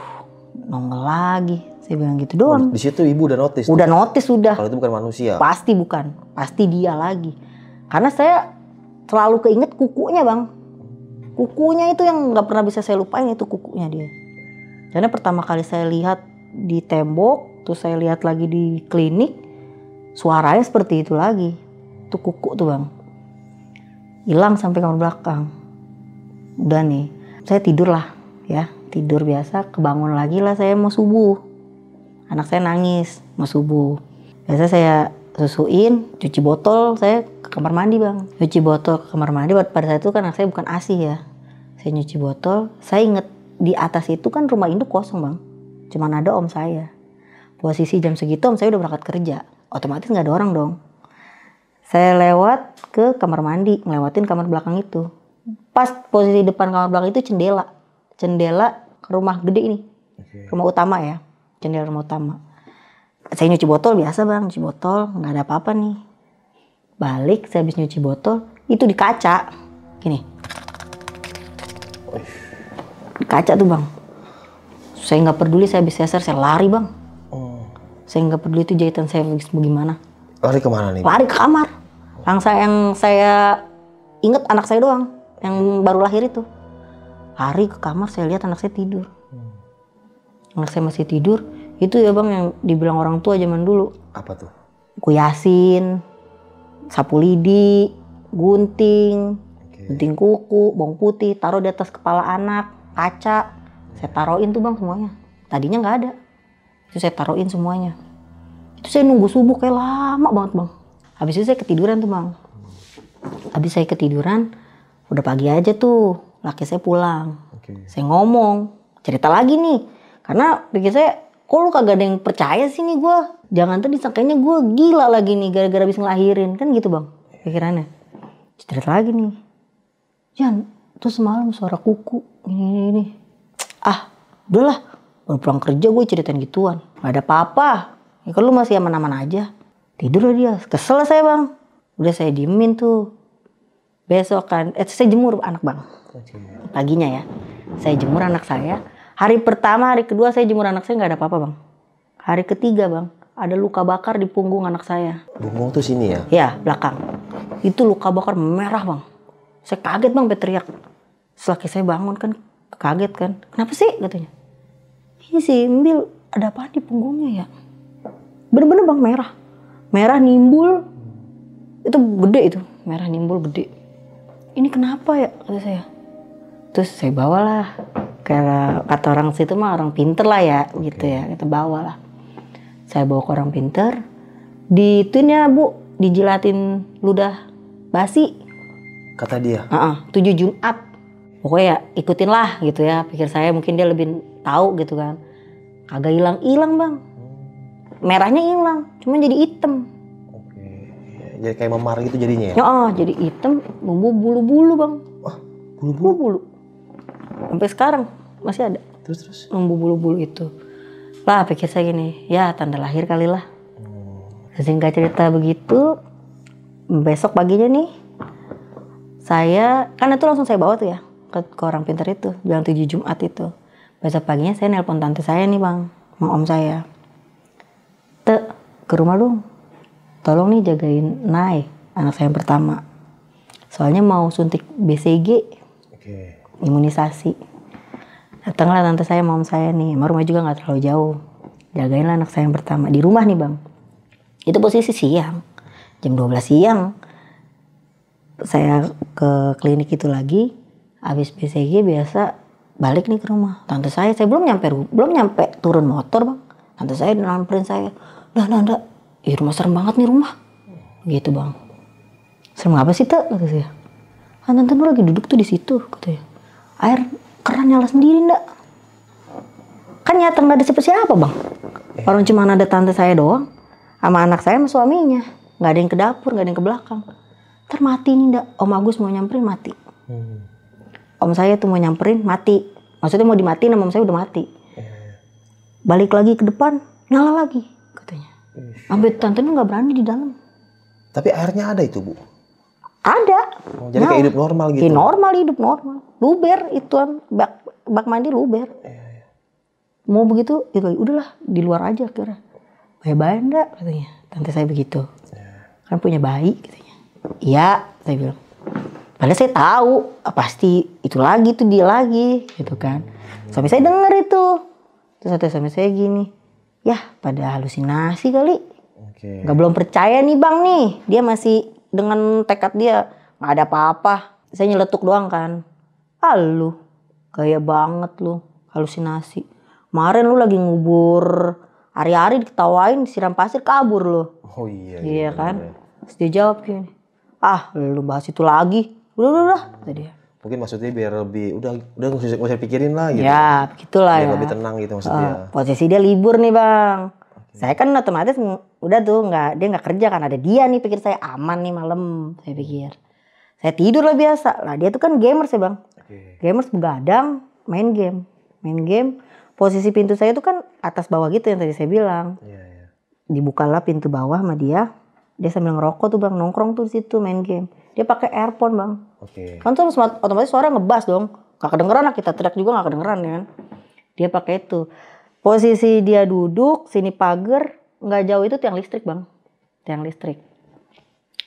nongol lagi. Saya bilang gitu doang. Di situ ibu udah notice. Udah notice sudah. Kalau itu bukan manusia. Pasti bukan. Pasti dia lagi. Karena saya selalu keinget kukunya bang. Kukunya itu yang nggak pernah bisa saya lupain, itu kukunya dia. Karena pertama kali saya lihat di tembok, terus saya lihat lagi di klinik, suaranya seperti itu lagi. Itu kuku tuh bang. Hilang sampai kamar belakang. Udah nih, saya tidur lah ya. Tidur biasa, kebangun lagi lah saya mau subuh. Anak saya nangis, mau subuh. Biasa saya susuin, cuci botol, saya ke kamar mandi bang. Cuci botol ke kamar mandi, pada saat itu kan anak saya bukan ASI ya. Saya nyuci botol, saya inget di atas itu kan rumah induk kosong bang. Cuman ada om saya. Posisi jam segitu om saya udah berangkat kerja. Otomatis gak ada orang dong. Saya lewat ke kamar mandi, ngelewatin kamar belakang itu. Pas posisi depan kamar belakang itu jendela. Jendela ke rumah gede ini. Rumah utama ya. Jendela rumah utama. Saya nyuci botol biasa bang, nyuci botol, nggak ada apa-apa nih. Balik, saya habis nyuci botol, itu di kaca, gini. Di kaca tuh bang. Saya nggak peduli, saya habis sesar, saya lari bang. Saya nggak peduli itu jahitan saya bagaimana. Lari kemana nih? Lari ke kamar. Yang saya inget anak saya doang, yang baru lahir itu. Lari ke kamar, saya lihat anak saya tidur. Anak saya masih tidur. Itu ya bang yang dibilang orang tua zaman dulu. Apa tuh? Kuyasin, sapu lidi, gunting, gunting kuku, bawang putih, taruh di atas kepala anak, kaca. Saya taruhin tuh bang semuanya. Tadinya nggak ada. Itu saya taruhin semuanya. Itu saya nunggu subuh kayak lama banget bang. Habis itu saya ketiduran tuh bang. Habis saya ketiduran, udah pagi aja tuh, laki saya pulang. Saya ngomong, cerita lagi nih. Karena pikir saya, kok lu kagak ada yang percaya sih nih gue. Jangan tuh disangkanya gue gila lagi nih gara-gara habis ngelahirin. Kan gitu bang pikirannya. Cerita lagi nih. Jan, tuh semalam suara kuku. Ini. Ah, udahlah. Baru pulang kerja gue ceritain gituan. Gak ada apa-apa. Ya kan lu masih aman-aman aja. Tidur lah dia. Kesel lah saya bang. Udah saya diemin tuh. Besok kan, saya jemur anak bang. Paginya ya. Saya jemur anak saya. Hari pertama, hari kedua saya jemur anak saya nggak ada apa-apa bang. Hari ketiga bang, ada luka bakar di punggung anak saya. Punggung tuh sini ya? Ya, belakang. Itu luka bakar merah bang. Saya kaget bang, teriak. Selaki saya bangun kan, kaget kan. Kenapa sih katanya? Ini si Embil ada apa di punggungnya ya? Bener-bener bang merah. Merah nimbul. Itu gede itu, merah nimbul gede. Ini kenapa ya, kata saya. Terus saya bawalah, karena kata orang situ mah orang pinter lah ya, gitu ya. Kita bawalah. Saya bawa ke orang pinter, dituinnya Bu, dijilatin ludah basi. Kata dia. 7 Jumat. Pokoknya ya ikutin lah gitu ya. Pikir saya mungkin dia lebih tahu gitu kan. Kagak hilang-hilang Bang. Merahnya hilang, cuma jadi hitam. Oke. Jadi kayak memar gitu jadinya ya? Jadi hitam, bumbu bulu-bulu Bang. Wah, Bulu-bulu. Sampai sekarang masih ada. Terus? Bumbu bulu-bulu itu. Lah pikir saya gini, ya tanda lahir kali lah. Singkat cerita begitu, besok paginya nih, saya, kan itu langsung saya bawa tuh ya, ke orang pintar itu, bilang 7 Jumat itu. Besok paginya saya nelpon tante saya nih Bang, sama om saya. Ke rumah dong, tolong nih jagain Nay, anak saya yang pertama. Soalnya mau suntik BCG, imunisasi. Datanglah tante saya sama om saya nih, emang rumah juga gak terlalu jauh. Jagainlah anak saya yang pertama, di rumah nih Bang. Itu posisi siang, jam 12 siang. Saya ke klinik itu lagi, habis BCG biasa balik nih ke rumah. Tante saya belum nyampe turun motor Bang. Tante saya nyamperin saya, "Nanda, rumah serem banget nih rumah." Gitu Bang. "Serem apa sih kata saya. "Kan tante lu lagi duduk tuh di situ," katanya. "Air keran nyala sendiri ndak?" Kan nyata nggak ada siapa-siapa Bang. Orang cuma ada tante saya doang, sama anak saya sama suaminya. Nggak ada yang ke dapur, nggak ada yang ke belakang. Ntar mati nih ndak. Om Agus mau nyamperin mati. Om saya tuh mau nyamperin mati. Maksudnya mau dimatiin sama om saya udah mati. Balik lagi ke depan, nyala lagi katanya. Sampai tante tuh nggak berani di dalam. Tapi airnya ada itu Bu? Ada. Jadi kayak hidup normal gitu? Hidup normal. Luber ituan, bak mandi luber. Mau begitu, itu udahlah di luar aja kira. Bye-bye enggak katanya. Tante saya begitu. Kan punya bayi katanya. Iya, saya bilang. Padahal saya tahu, pasti itu lagi tuh dia lagi gitu kan. Suami saya denger itu. Terus kata suami saya gini, "Ya pada halusinasi kali." Gak belum percaya nih Bang nih. Dia masih dengan tekad dia, gak ada apa-apa. Saya nyeletuk doang kan. Lu, gaya banget lu, halusinasi. Kemarin lu lagi ngubur, hari-hari diketawain, siram pasir kabur lu. Oh iya. Iya kan. Terus dia jawab gini, lu bahas itu lagi. Udah, kata dia. Mungkin maksudnya biar lebih, udah gak usah pikirin lah gitu. Ya, begitulah biar ya. lebih tenang gitu maksudnya. Posisi dia libur nih Bang. Saya kan otomatis udah tuh dia nggak kerja kan, ada dia nih, pikir saya aman nih malam, saya pikir. Saya tidur lah biasa. Lah dia tuh kan gamers ya Bang. Gamers begadang, main game. Posisi pintu saya tuh kan atas bawah gitu yang tadi saya bilang. Dibukalah pintu bawah sama dia. Dia sambil ngerokok tuh Bang, nongkrong tuh di situ main game. Dia pakai earphone Bang. Kan tuh otomatis suara ngebas dong. Gak kedengeran lah, kita teriak juga gak kedengeran ya kan. Dia pakai itu. Posisi dia duduk, sini pagar, nggak jauh itu tiang listrik Bang. Tiang listrik.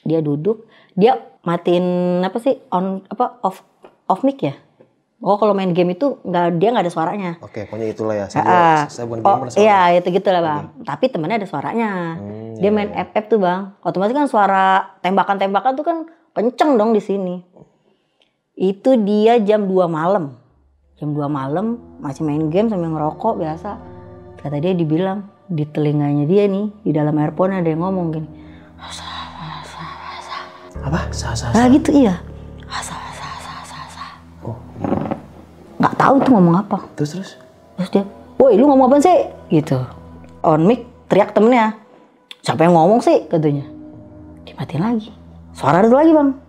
Dia duduk, dia matiin off mic ya. Oh kalau main game itu dia nggak ada suaranya. Pokoknya itulah ya. Saya bukan gamer soalnya. Iya itu gitulah Bang. Tapi temennya ada suaranya. Dia main FF tuh Bang. Otomatis kan suara tembakan-tembakan tuh kan kenceng dong di sini. Itu dia jam 2 malam. Jam 2 malam masih main game sambil ngerokok biasa. Kata dia dibilang di telinganya dia nih, di dalam earphone ada yang ngomong gini. Apa? Nah gitu iya. Nggak tahu tuh ngomong apa. Terus dia, "Woi lu ngomong apa sih?" Gitu. On mic teriak temennya. "Siapa yang ngomong sih?" katanya. Dimatiin lagi. Suara itu lagi Bang.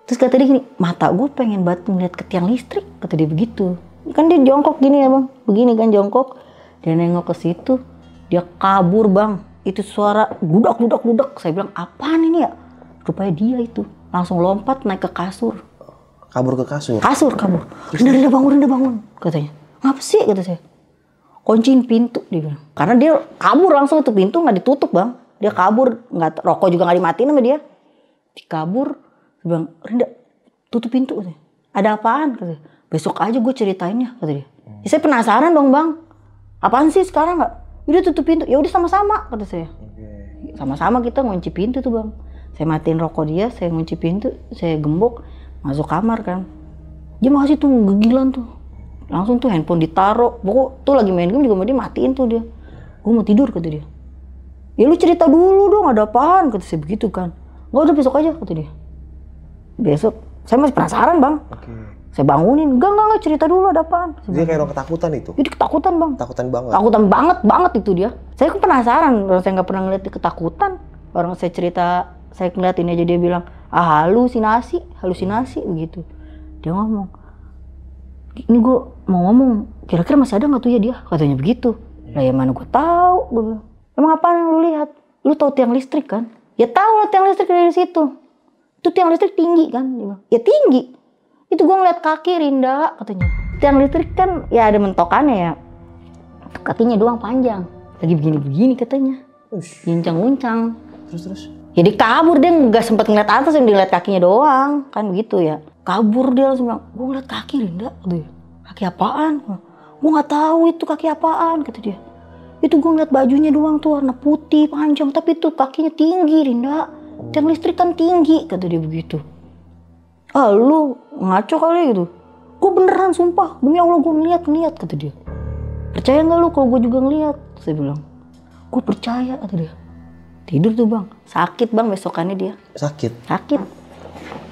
Terus kata dia gini, "Mata gue pengen banget ngeliat ke tiang listrik," kata dia begitu. Kan dia jongkok gini ya Bang, begini kan jongkok. Dia nengok ke situ, dia kabur Bang. Itu suara gudak. Saya bilang, "Apaan ini ya?" Rupanya dia itu langsung lompat naik ke kasur. Kabur ke kasur? Kabur. Rinda bangun, katanya. "Ngapa sih?" kata saya. "Kunciin pintu," dia bilang. Karena dia kabur langsung, itu pintu nggak ditutup Bang. Dia kabur, rokok juga nggak dimatiin sama dia. Dikabur. Dia bilang, "Rinda, tutup pintu," katanya. "Ada apaan?" katanya. "Besok aja gue ceritainnya," kata dia. Ya, saya penasaran dong Bang. "Apaan sih sekarang nggak?" "Udah tutup pintu." "Ya udah sama-sama," kata saya. Sama-sama kita ngunci pintu tuh Bang. Saya matiin rokok dia, saya ngunci pintu, saya gembok, masuk kamar kan. Dia masih tuh gegilan tuh. Langsung tuh handphone ditaruh. Pokok tuh lagi main game juga dia matiin tuh dia. Gue mau tidur kata dia. Ya lu cerita dulu dong ada apaan kata saya begitu kan. Nggak udah besok aja kata dia. Besok saya masih penasaran bang. Saya bangunin, enggak cerita dulu ada apaan. Dia kayak orang ketakutan itu. Jadi ketakutan bang. Takutan banget. Takutan banget itu dia. Saya kan penasaran, orang saya nggak pernah ngeliat dia ketakutan. Orang saya cerita, saya ngeliatin aja dia bilang, halusinasi begitu. Dia ngomong, ini gue mau ngomong, kira-kira masih ada nggak tuh ya dia? Katanya begitu. Lah ya mana gue tahu, gue bilang. Emang apaan yang lu lihat? Lu tahu tiang listrik kan? Ya tahu lah tiang listrik dari situ. Itu tiang listrik tinggi kan? Dia bilang, ya tinggi. Itu gue ngeliat kaki Rinda katanya. Tiang listrik kan ya ada mentokannya ya. Kakinya doang panjang. Lagi begini-begini katanya. Guncang-guncang. Terus? Jadi kabur dia nggak sempat ngeliat atas, dia ngeliat kakinya doang. Kan gitu ya. Kabur dia langsung bilang, gue ngeliat kaki Rinda. Kaki apaan? Gue nggak tahu itu kaki apaan kata dia. Itu gue ngeliat bajunya doang tuh warna putih panjang. Tapi itu kakinya tinggi Rinda. Tiang listrik kan tinggi kata dia begitu. Lu ngaco kali gitu. Gue beneran sumpah, demi Allah gue ngeliat kata dia. Percaya nggak lu kalau gue juga ngeliat? Saya bilang, gue percaya kata dia. Tidur tuh bang, sakit bang besokannya dia. Sakit?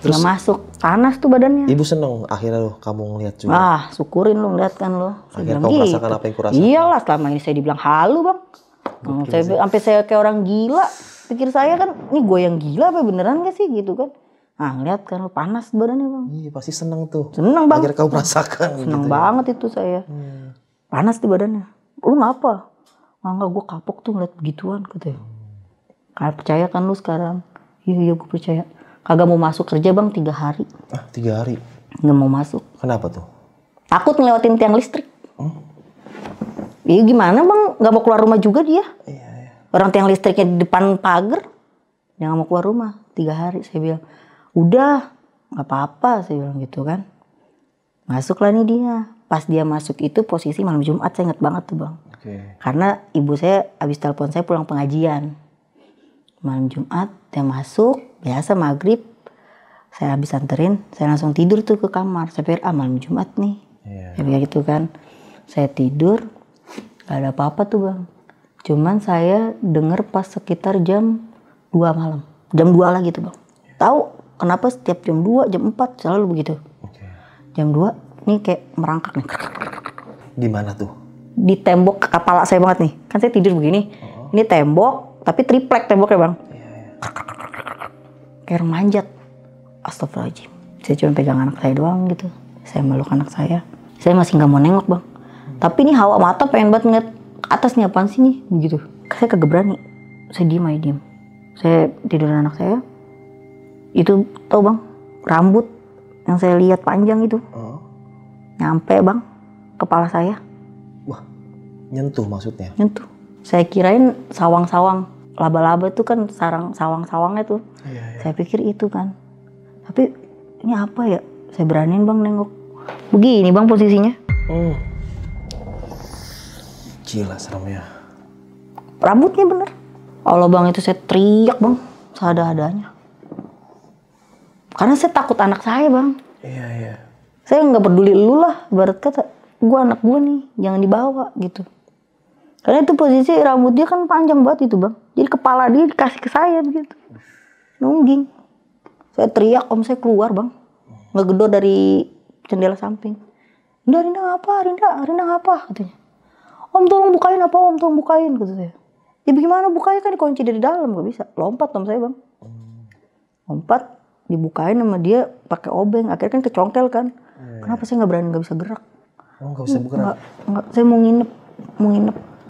Terus? Nggak masuk, panas tuh badannya. Ibu seneng akhirnya lu kamu ngeliat juga? Syukurin lu ngeliat kan lu. Akhirnya kamu merasakan apa yang kurasakan? Iyalah, selama ini saya dibilang halu bang. Sampai saya kayak orang gila. Pikir saya kan, ini gue yang gila apa beneran gak sih gitu kan. Ngeliat kan lu panas badannya bang. Iya pasti seneng tuh. Seneng bang. Akhirnya kamu merasakan. Seneng gitu banget itu saya. Panas di badannya. Lu ngapa? Enggak, gue kapok tuh ngeliat begituan katanya. Kalian percaya kan lu sekarang? Iya gue percaya. Kagak mau masuk kerja bang 3 hari. 3 hari? Nggak mau masuk. Kenapa tuh? Takut ngelewatin tiang listrik. Iya gimana bang? Nggak mau keluar rumah juga dia. Iya. Orang tiang listriknya di depan pagar. Dia nggak mau keluar rumah 3 hari. Saya bilang, udah nggak apa-apa. Saya bilang gitu kan. Masuklah nih dia. Pas dia masuk itu posisi malam Jumat, saya ingat banget tuh bang. Karena ibu saya habis telepon saya pulang pengajian. Malam Jumat dia masuk, biasa maghrib. Saya habis anterin, saya langsung tidur tuh ke kamar. Saya pikir malam Jumat nih. Saya pikir gitu kan. Saya tidur, gak ada apa-apa tuh bang. Cuman saya denger pas sekitar jam 2 malam. Jam 2 lagi tuh bang. Tahu kenapa setiap jam 2, jam 4 selalu begitu. Jam 2 nih kayak merangkak nih. Di mana tuh? Di tembok kepala saya banget nih. Kan saya tidur begini. Ini tembok, tapi triplek temboknya bang. Kayak orang manjat. Astagfirullahaladzim. Saya cuma pegang anak saya doang gitu. Saya meluk anak saya. Saya masih nggak mau nengok bang. Tapi ini hawa mata pengen banget ngeliat atas nih apaan sih nih. Begitu. Saya kagak berani. Saya diem. Saya tidurin anak saya. Itu tau bang. Rambut yang saya lihat panjang itu. Nyampe bang. Kepala saya. Wah. Nyentuh maksudnya? Nyentuh. Saya kirain sawang-sawang. Laba-laba itu kan sarang sawang-sawangnya tuh. Saya pikir itu kan. Tapi ini apa ya? Saya beraniin bang nengok. Begini bang posisinya. Gila seremnya. Rambutnya bener. Allah bang itu saya teriak bang. Seada-adanya. Karena saya takut anak saya bang. Iya. Saya nggak peduli lu lah. Ibarat kata, gue anak gue nih. Jangan dibawa gitu. Karena itu posisi rambut dia kan panjang banget itu bang. Jadi kepala dia dikasih ke saya begitu. Nungging. Saya teriak, om saya keluar bang. Ngegedor dari jendela samping. Rinda ngapa katanya. Om tolong bukain apa om, tolong bukain kata saya. Ya bagaimana bukanya kan dikunci dari dalam, gak bisa. Lompat om saya bang. Lompat, dibukain sama dia pakai obeng. Akhirnya kan kecongkel kan. Kenapa saya nggak bisa gerak? Nggak bisa bergerak? Nggak, saya mau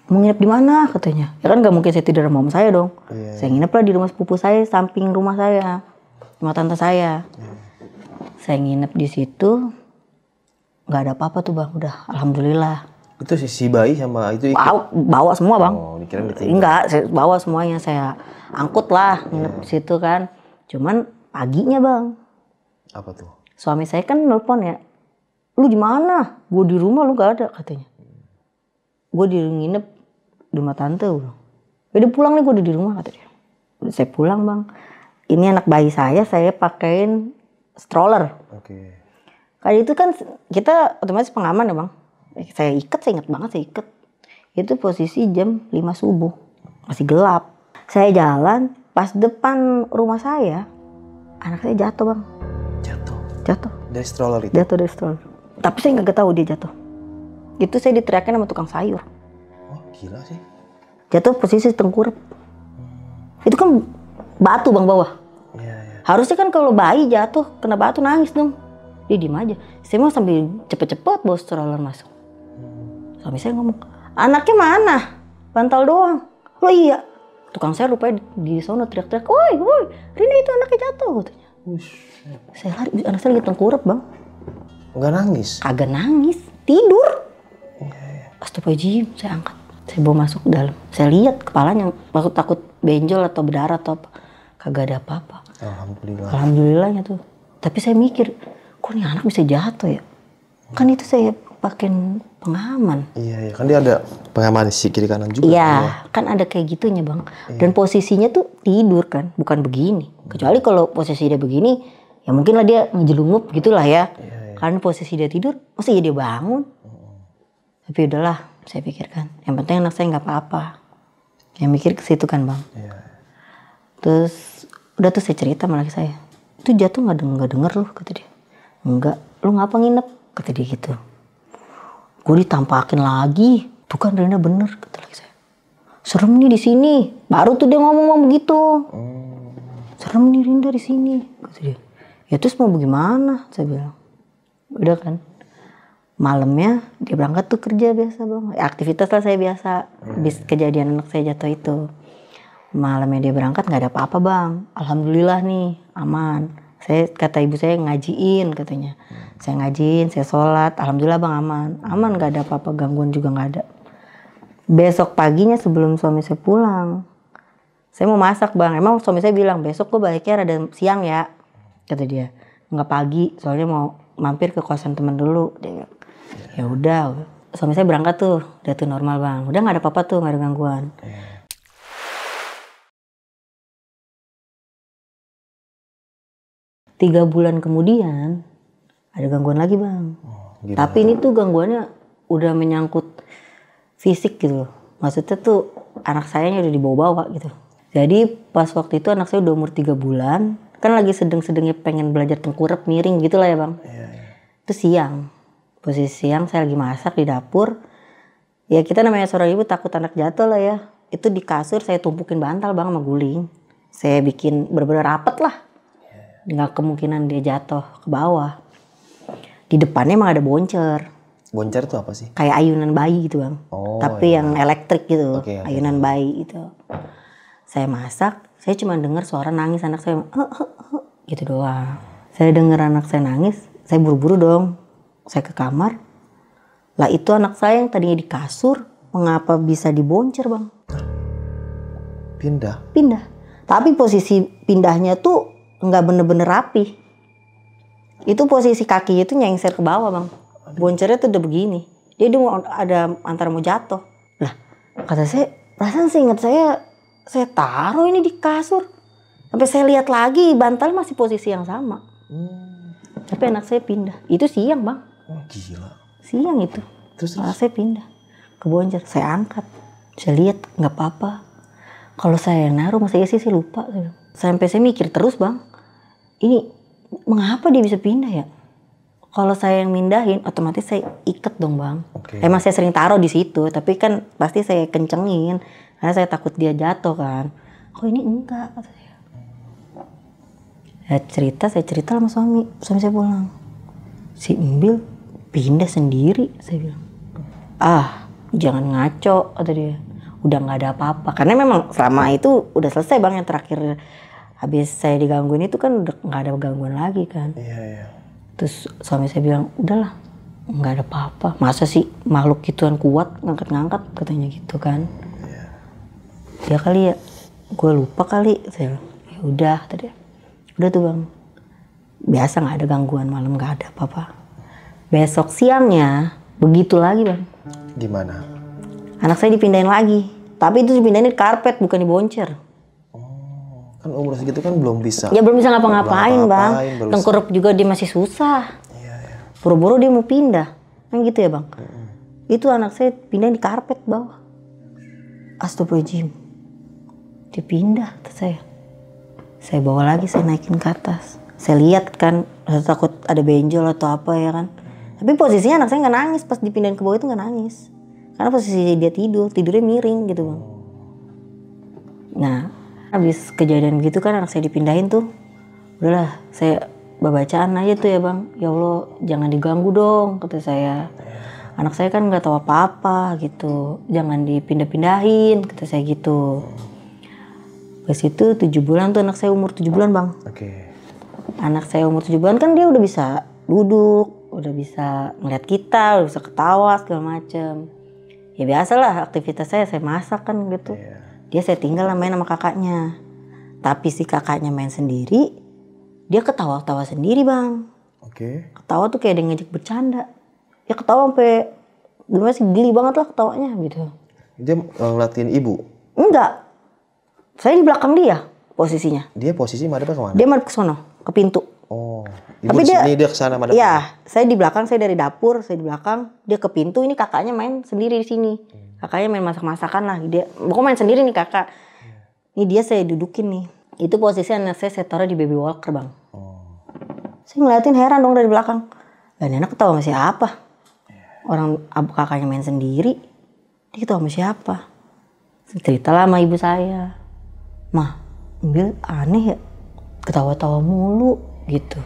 nginep di mana katanya. Ya kan nggak mungkin saya tidur sama om saya dong. Saya nginep lah di rumah sepupu saya, samping rumah saya, rumah tante saya. Saya nginep di situ, nggak ada apa-apa tuh bang. Udah, alhamdulillah. Itu si bayi sama itu ikut? Bawa semua bang. Dikirain ditinggal. Enggak, saya bawa semuanya. Saya angkut lah nginep di situ kan. Cuman paginya bang. Apa tuh? Suami saya kan nelpon ya. Lu di mana? Gue di rumah, lu gak ada katanya. Gue nginep di rumah tante. Udah pulang nih, gue di rumah kata dia. Udah saya pulang bang. Ini anak bayi saya pakein stroller. Oke. Kayak itu kan kita otomatis pengaman ya bang. Saya ingat banget saya ikat. Itu posisi jam 5 subuh. Masih gelap. Saya jalan, pas depan rumah saya, anak saya jatuh bang. Jatuh. Dari stroller itu? Jatuh dari stroller. Tapi saya nggak tahu dia jatuh. Itu saya diteriakin sama tukang sayur. Oh gila sih. Jatuh posisi tengkurap. Itu kan batu bang bawah. Iya. Harusnya kan kalau bayi jatuh kena batu nangis dong. Dia diem aja. Saya mau sambil cepet-cepet bawa stroller masuk. Suami saya ngomong, anaknya mana? Bantal doang. Oh iya. Tukang saya rupanya di sono teriak-teriak, woi, Rina itu anaknya jatuh. Katanya. Saya lari, anak saya lagi tengkurap bang. Nggak nangis? Kagak nangis, tidur. Astagfirullahaladzim, saya angkat. Saya bawa masuk ke dalam. Saya lihat kepalanya, aku takut benjol atau berdarah atau apa. Kagak ada apa-apa. Alhamdulillah. Alhamdulillahnya tuh. Tapi saya mikir, kok nih anak bisa jatuh ya? Kan itu saya pakein pengaman. Iya, kan dia ada pengaman di sisi kiri kanan juga. Iya, kan ada kayak gitunya bang. Dan posisinya tuh tidur kan, bukan begini. Kecuali kalau posisi dia begini, ya mungkin lah dia ngejelungup gitulah ya. Karena posisi dia tidur, masa ya dia bangun. Tapi udahlah, saya pikirkan. Yang penting anak saya nggak apa-apa. Yang mikir ke situ kan bang. Terus udah tuh saya cerita sama laki saya. Itu jatuh nggak denger loh kata dia. Enggak, lu ngapa nginep? Kata dia gitu. Gue ditampakin lagi. Tuh kan Rina bener kata laki saya. Serem nih di sini. Baru tuh dia ngomong begitu. Serem nih Rinda di sini kata dia. Ya terus mau bagaimana? Saya bilang. Udah kan. Malamnya dia berangkat tuh kerja biasa bang. Aktivitas lah saya biasa. Habis kejadian anak saya jatuh itu. Malamnya dia berangkat nggak ada apa-apa bang. Alhamdulillah nih aman. Saya kata ibu saya ngajiin katanya. Saya ngajiin, saya sholat. Alhamdulillah bang aman. Aman nggak ada apa-apa, gangguan juga nggak ada. Besok paginya sebelum suami saya pulang, saya mau masak bang. Emang suami saya bilang besok gue baliknya rada siang ya, kata dia. Nggak pagi, soalnya mau mampir ke kosan teman dulu. Dia bilang, ya udah. Suami saya berangkat tuh, udah tuh normal bang. Udah nggak ada apa-apa tuh, nggak ada gangguan. 3 bulan kemudian ada gangguan lagi bang. Tapi ini tuh gangguannya udah menyangkut fisik gitu loh. Maksudnya tuh anak sayanya udah dibawa-bawa gitu. Jadi pas waktu itu anak saya udah umur 3 bulan. Kan lagi sedang-sedangnya pengen belajar tengkurap miring gitu lah ya bang. Itu siang. Posisi siang saya lagi masak di dapur. Ya kita namanya seorang ibu takut anak jatuh lah ya. Itu di kasur saya tumpukin bantal bang sama guling. Saya bikin bener-bener rapet lah. Nggak kemungkinan dia jatuh ke bawah. Di depannya emang ada boncer. Boncer itu apa sih? Kayak ayunan bayi gitu bang. Tapi yang elektrik gitu. Ayunan bayi gitu. Saya masak, saya cuma dengar suara nangis anak saya. Gitu doang. Saya dengar anak saya nangis, saya buru-buru dong. Saya ke kamar. Lah itu anak saya yang tadinya di kasur, mengapa bisa diboncer bang? Pindah? Pindah. Tapi posisi pindahnya tuh nggak bener-bener rapi. Itu posisi kakinya tuh nyengser ke bawah bang. Boncernya tuh udah begini. Dia mau ada antara mau jatuh. Lah kata saya, perasaan sih ingat saya taruh ini di kasur. Sampai saya lihat lagi bantal masih posisi yang sama. Tapi anak saya pindah. Itu siang bang. Oh gila. Siang itu. Terus saya pindah ke boncer. Saya angkat. Saya lihat nggak apa-apa. Kalau saya yang naruh masa iya sih saya lupa. Sampai saya mikir terus bang. Ini mengapa dia bisa pindah ya? Kalau saya yang mindahin, otomatis saya ikat dong bang. Emang saya sering taruh di situ, tapi kan pasti saya kencengin karena saya takut dia jatuh kan. Kok ini enggak? Kata saya. Saya cerita sama suami saya pulang. Si Embil pindah sendiri, saya bilang. Jangan ngaco, kata dia. Udah nggak ada apa-apa. Karena memang selama itu udah selesai bang yang terakhir. Habis saya digangguin itu kan udah nggak ada gangguan lagi kan. Iya. Terus suami saya bilang, udahlah nggak ada apa-apa. Masa sih makhluk gituan kuat ngangkat-ngangkat katanya gitu kan. Ya kali ya, gue lupa kali. Saya bilang, ya udah tadi. Udah tuh bang. Biasa nggak ada gangguan malam, nggak ada apa-apa. Besok siangnya begitu lagi bang. Gimana? Anak saya dipindahin lagi. Tapi itu dipindahin di karpet bukan di boncer. Kan umur segitu kan belum bisa. Ya belum bisa ngapa-ngapain bang. belum Tengkurap juga dia masih susah. Iya. Buru-buru dia mau pindah. Kan gitu ya bang. Itu anak saya pindah di karpet bawah. Astagfirullahaladzim. Dipindah tuh saya. Saya bawa lagi, saya naikin ke atas. Saya lihat kan, saya takut ada benjol atau apa ya kan. Tapi posisinya anak saya nggak nangis pas dipindahin ke bawah itu nggak nangis. Karena posisi dia tidurnya miring gitu bang. Nah, habis kejadian gitu kan anak saya dipindahin tuh. Udahlah, saya bacaan aja tuh ya bang. Ya Allah, jangan diganggu dong, kata saya. Anak saya kan nggak tahu apa-apa gitu. Jangan dipindah-pindahin, kata saya gitu. Pas itu 7 bulan tuh anak saya umur 7 bulan bang. Oke. Anak saya umur 7 bulan kan dia udah bisa duduk, udah bisa ngeliat kita, udah bisa ketawa segala macem. Ya biasalah aktivitas saya masak kan gitu. Dia saya tinggal main sama kakaknya. Tapi si kakaknya main sendiri, dia ketawa-ketawa sendiri bang. Oke. Ketawa tuh kayak dia ngejek bercanda. Ya ketawa sampai gimana sih, geli banget lah ketawanya gitu. Dia ngeliatin ibu? Enggak. Saya di belakang dia posisinya. Dia posisi madep kemana? Dia madep ke sono, ke pintu. Oh, ibu Tapi di sini, dia kesana madep. Iya, saya di belakang, saya dari dapur, saya di belakang, dia ke pintu, ini kakaknya main sendiri di sini. Kakaknya main masak-masakan lah, dia pokoknya main sendiri nih kakak. Ini dia saya dudukin nih. Itu posisi anak saya taruh di baby walker bang. Saya ngeliatin heran dong dari belakang. Lah ini anak ketawa sama siapa? Orang kakaknya main sendiri, dia ketawa sama siapa? Ceritalah sama ibu saya. Mah, Bil aneh ya, ketawa-tawa mulu gitu.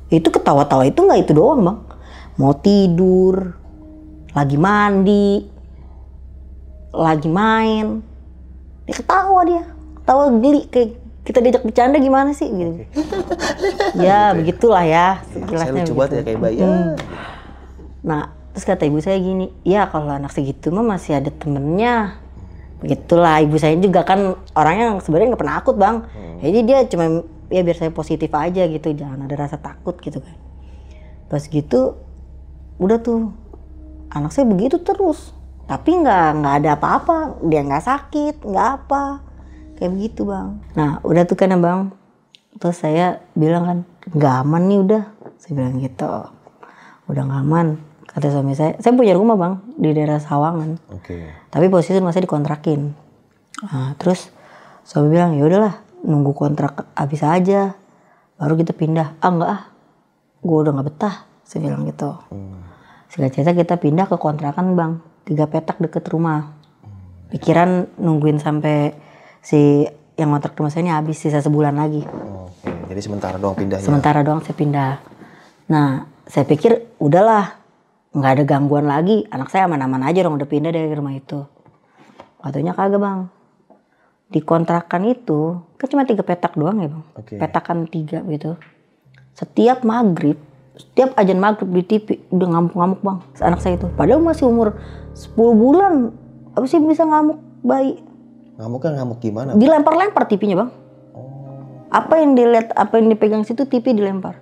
Itu ketawa-tawa itu nggak itu doang bang. Mau tidur, lagi mandi, lagi main, dia ketawa ketawa geli kayak kita diajak bercanda gimana sih gitu. Ya begitulah ya. Saya lucu banget ya kayak bayi. Nah terus kata ibu saya gini, ya kalau anak segitu mah masih ada temennya. Begitulah, ibu saya juga kan orangnya yang sebenarnya nggak pernah takut bang. Jadi dia cuma ya biar saya positif aja gitu, jangan ada rasa takut gitu kan. Pas gitu udah tuh anak saya begitu terus, tapi nggak ada apa-apa, dia nggak sakit nggak apa, kayak begitu bang. Nah udah tuh kan bang, terus saya bilang kan nggak aman nih udah, saya bilang gitu, udah nggak aman. Kata suami saya punya rumah bang di daerah Sawangan. Tapi posisi rumah saya dikontrakin. Nah, terus suami bilang ya udahlah nunggu kontrak habis aja, baru kita pindah. Enggak gue udah nggak betah. Saya bilang gitu. Singkat cerita kita pindah ke kontrakan bang, 3 petak deket rumah. Pikiran nungguin sampai si yang kontrak rumah saya ini habis, sisa sebulan lagi. Jadi sementara doang pindahnya. Sementara doang saya pindah. Nah saya pikir udahlah, nggak ada gangguan lagi, anak saya aman-aman aja dong udah pindah dari rumah itu. Katanya kagak bang, di kontrakan itu kan cuma 3 petak doang ya bang. Petakan 3 gitu. Setiap maghrib, setiap ajan maghrib di TV udah ngamuk-ngamuk bang anak saya itu. Padahal masih umur 10 bulan, apa sih bisa ngamuk bayi. Ngamuknya ngamuk gimana? Dilempar-lempar TV-nya bang. Apa yang dilihat, apa yang dipegang situ TV dilempar.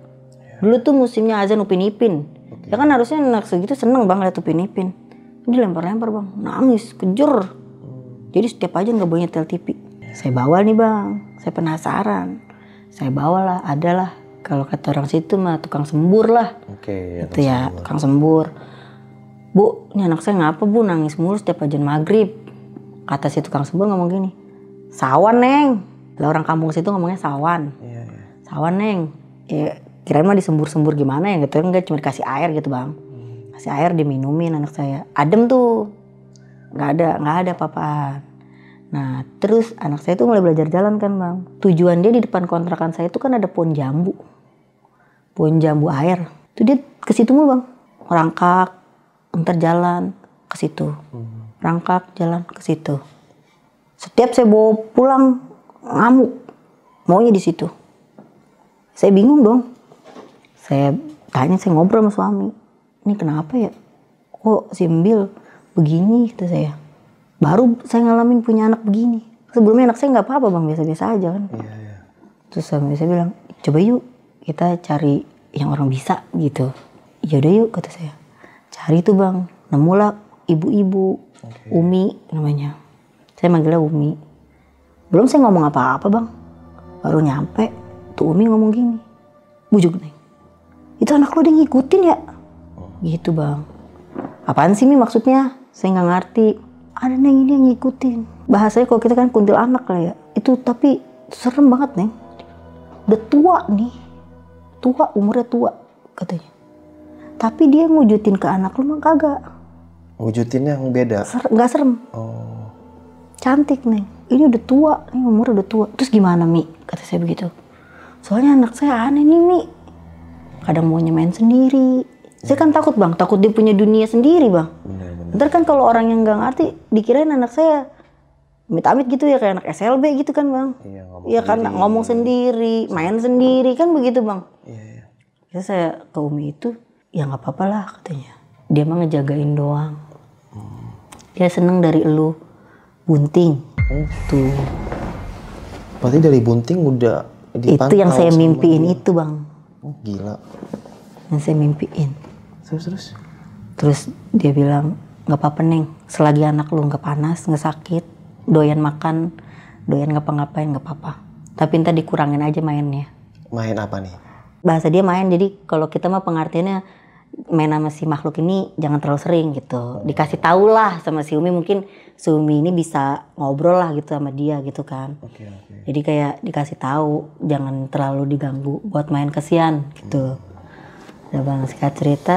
Dulu tuh musimnya azan Upin Ipin. Ya kan harusnya anak segitu seneng bang liat Upin Ipin. Dia lempar-lempar bang, nangis, kejer. Jadi setiap aja nggak boleh nyetel TV. Saya bawa nih bang, saya penasaran. Saya bawalah, adalah kalau kata orang situ mah tukang sembur lah. Itu ya tukang sembur. Bu, ini anak saya ngapa bu nangis mulu setiap ajan maghrib? Kata si tukang sembur ngomong gini, sawan neng. Lah orang kampung situ ngomongnya sawan. Sawan neng. Ya, kirain mah disembur-sembur gimana ya gitu, enggak cuma dikasih air gitu bang. Kasih air diminumin anak saya, adem tuh, nggak ada apa-apaan. Nah terus anak saya tuh mulai belajar jalan kan bang. Tujuan dia di depan kontrakan saya itu kan ada pohon jambu air. Tuh dia ke situ mulu bang, rangkak, ntar jalan ke situ, rangkak jalan ke situ. Setiap saya bawa pulang ngamuk, maunya di situ. Saya bingung dong. Saya tanya, saya ngobrol sama suami. Ini kenapa ya? Kok si Bil begini, kata saya. Baru saya ngalamin punya anak begini. Sebelumnya anak saya nggak apa-apa bang, biasa-biasa aja kan. Terus suami saya bilang, coba yuk kita cari yang orang bisa gitu. Ya udah yuk, kata saya. Cari tuh bang, nemulah ibu-ibu, Umi namanya. Saya manggilnya Umi. Belum saya ngomong apa-apa bang. Baru nyampe, tuh Umi ngomong gini, bujuk Neng, itu anak lo udah ngikutin ya? Gitu bang. Apaan sih Mi maksudnya? Saya nggak ngerti. Ada Neng ini yang ngikutin. Bahasanya kalau kita kan kuntilanak lah ya. Itu tapi serem banget Neng. Udah tua nih. Tua, umurnya tua katanya. Tapi dia ngujutin ke anak lu mah kagak. Wujudinnya yang beda? Nggak serem. Oh. Cantik Neng. Ini udah tua, nih umurnya udah tua. Terus gimana Mi? Kata saya begitu. Soalnya anak saya aneh nih Mi. Kadang maunya main sendiri. Saya kan takut bang, takut dia punya dunia sendiri bang. Bener-bener. Ntar kan kalau orang yang nggak ngerti dikirain anak saya amit-amit gitu ya, kayak anak SLB gitu kan bang. Iya kan ngomong sendiri, main sendiri kan begitu bang. Iya. Terus saya ke Umi itu, ya nggak apa-apa lah katanya. Dia mah ngejagain doang. Dia seneng dari elu, bunting. Tuh. Berarti dari bunting udah dipantau. Itu yang saya sama mimpiin dia. itu bang. Oh, gila. Yang saya mimpiin. Terus? Terus dia bilang, nggak apa-apa Neng, selagi anak lu nggak panas, nggak sakit, doyan makan, doyan ngapa-ngapain nggak apa-apa. Tapi ntar dikurangin aja mainnya. Main apa nih? Bahasa dia main, jadi kalau kita mah pengertiannya main sama si makhluk ini jangan terlalu sering gitu. Dikasih tahu lah sama si Umi, mungkin si Umi ini bisa ngobrol lah gitu sama dia gitu kan. Oke. Jadi kayak dikasih tahu jangan terlalu diganggu buat main kesian gitu. Udah bang, singkat cerita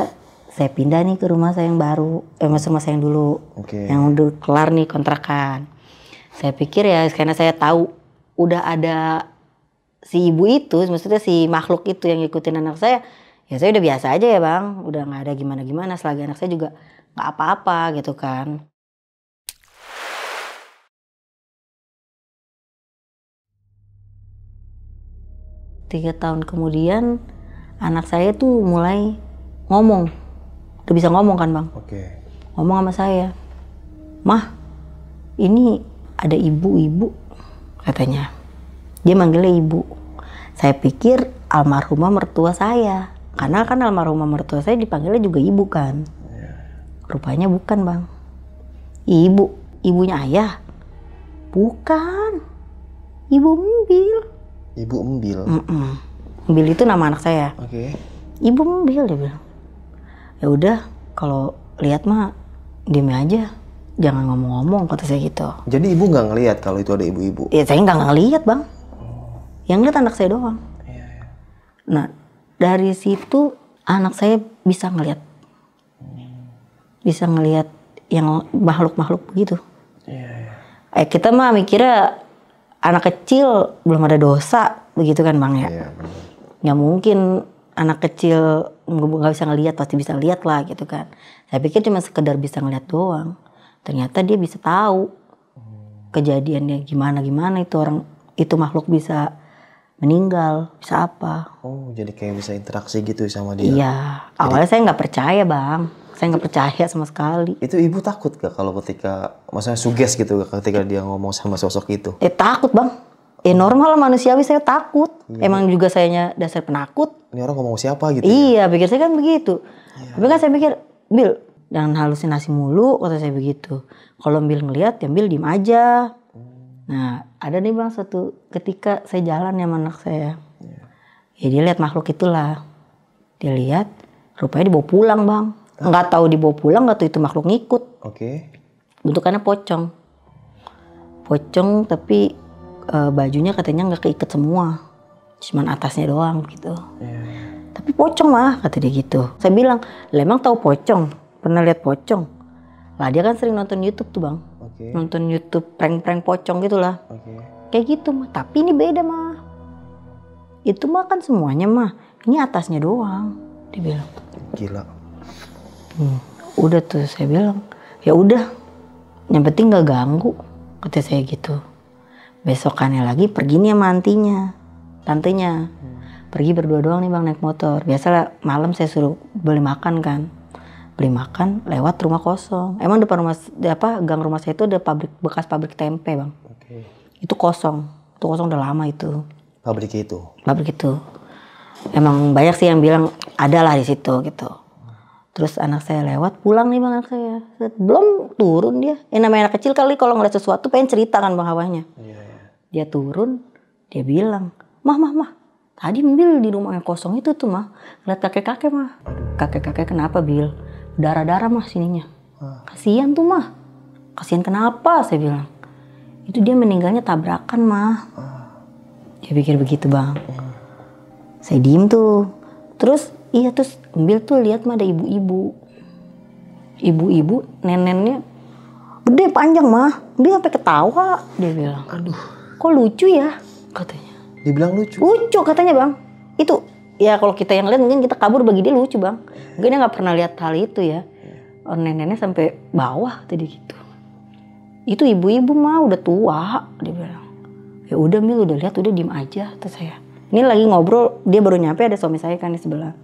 saya pindah nih ke rumah saya yang baru, maksud rumah saya yang dulu, yang udah kelar nih kontrakan. Saya pikir ya karena saya tahu udah ada si ibu itu, maksudnya si makhluk itu yang ngikutin anak saya, ya saya udah biasa aja ya bang, udah nggak ada gimana-gimana, selagi anak saya juga nggak apa-apa gitu kan. Tiga tahun kemudian anak saya tuh mulai ngomong, udah bisa ngomong kan bang? Oke. Ngomong sama saya, Mah, ini ada ibu-ibu katanya. Dia manggilnya ibu. Saya pikir almarhumah mertua saya, karena kan almarhumah mertua saya dipanggilnya juga ibu kan. Rupanya bukan bang. Ibunya ayah? Bukan. Ibu Embil. Ibu Embil? Embil itu nama anak saya. Oke. Ibu Embil dia bilang. Ya udah, kalau lihat mah diem aja, jangan ngomong-ngomong kata saya gitu. Jadi ibu nggak ngelihat kalau itu ada ibu-ibu? Ya saya nggak ngelihat bang. Yang lihat anak saya doang. Nah dari situ anak saya bisa ngelihat, yang makhluk-makhluk begitu. Kita mah mikirnya anak kecil belum ada dosa begitu kan bang ya. Nggak mungkin anak kecil nggak bisa ngelihat, pasti bisa lihat lah gitu kan. Saya pikir cuma sekedar bisa ngelihat doang. Ternyata dia bisa tahu kejadiannya gimana itu orang itu makhluk bisa meninggal, bisa apa. Oh, jadi kayak bisa interaksi gitu sama dia? Iya, awalnya saya nggak percaya bang. Saya nggak percaya sama sekali. Itu ibu takut gak kalau ketika, maksudnya suges gitu ketika dia ngomong sama sosok itu? Takut bang. Normal manusiawi saya takut. Emang juga sayanya dasar penakut. Ini orang ngomong siapa gitu? Iya, pikir saya kan begitu. Tapi kan saya pikir, Bil, jangan halusinasi mulu, kata saya begitu. Kalau Bil ngelihat, ya Bil diem aja. Nah, ada nih bang suatu ketika saya jalan sama anak saya. Ya dia lihat makhluk itulah. Dia lihat, rupanya dibawa pulang bang. Nggak tahu dibawa pulang, nggak tahu itu makhluk ngikut. Oke. Bentukannya pocong. Pocong tapi bajunya katanya nggak keikat semua. Cuman atasnya doang gitu. Tapi pocong mah, kata dia gitu. Saya bilang, lah emang tahu pocong? Pernah lihat pocong? Lah dia kan sering nonton YouTube tuh bang. Nonton YouTube prank-prank pocong gitulah. Kayak gitu mah, tapi ini beda mah. Itu mah kan semuanya mah, ini atasnya doang. Dia bilang. Gila. Udah tuh saya bilang, ya udah, yang penting nggak ganggu, kata saya gitu. Besokannya lagi pergi nih sama tantenya. Pergi berdua doang nih bang naik motor. Biasalah malam saya suruh beli makan kan. Beli makan lewat rumah kosong. Emang depan rumah gang rumah saya itu ada bekas pabrik tempe bang. Itu kosong udah lama itu. Pabrik itu. Emang banyak sih yang bilang ada lah di situ gitu. Terus anak saya lewat pulang nih bang anak saya. Belum turun dia. Namanya anak kecil kali kalau ngeliat sesuatu pengen cerita kan bang awalnya. Dia turun, dia bilang, Mah. Tadi Bil di rumah yang kosong itu tuh mah. Lihat kakek-kakek mah. Kakek-kakek kenapa Bil? Darah-darah mah sininya. Kasihan tuh mah. Kasihan kenapa saya bilang. Itu dia meninggalnya tabrakan mah. Dia pikir begitu bang. Saya diem tuh. Terus Bil tuh lihat mah ada ibu-ibu. Ibu-ibu neneknya gede panjang mah. Dia sampai ketawa. Dia bilang, aduh kok lucu ya katanya. Dibilang lucu? Lucu katanya bang. Itu ya kalau kita yang lihat mungkin kita kabur, bagi dia lucu bang. Mungkin dia nggak pernah lihat hal itu ya. Neneknya sampai bawah tadi gitu. Itu ibu-ibu mah udah tua. Dia bilang, ya udah Mil udah lihat udah diem aja kata saya. Ini lagi ngobrol, dia baru nyampe, ada suami saya kan di sebelah.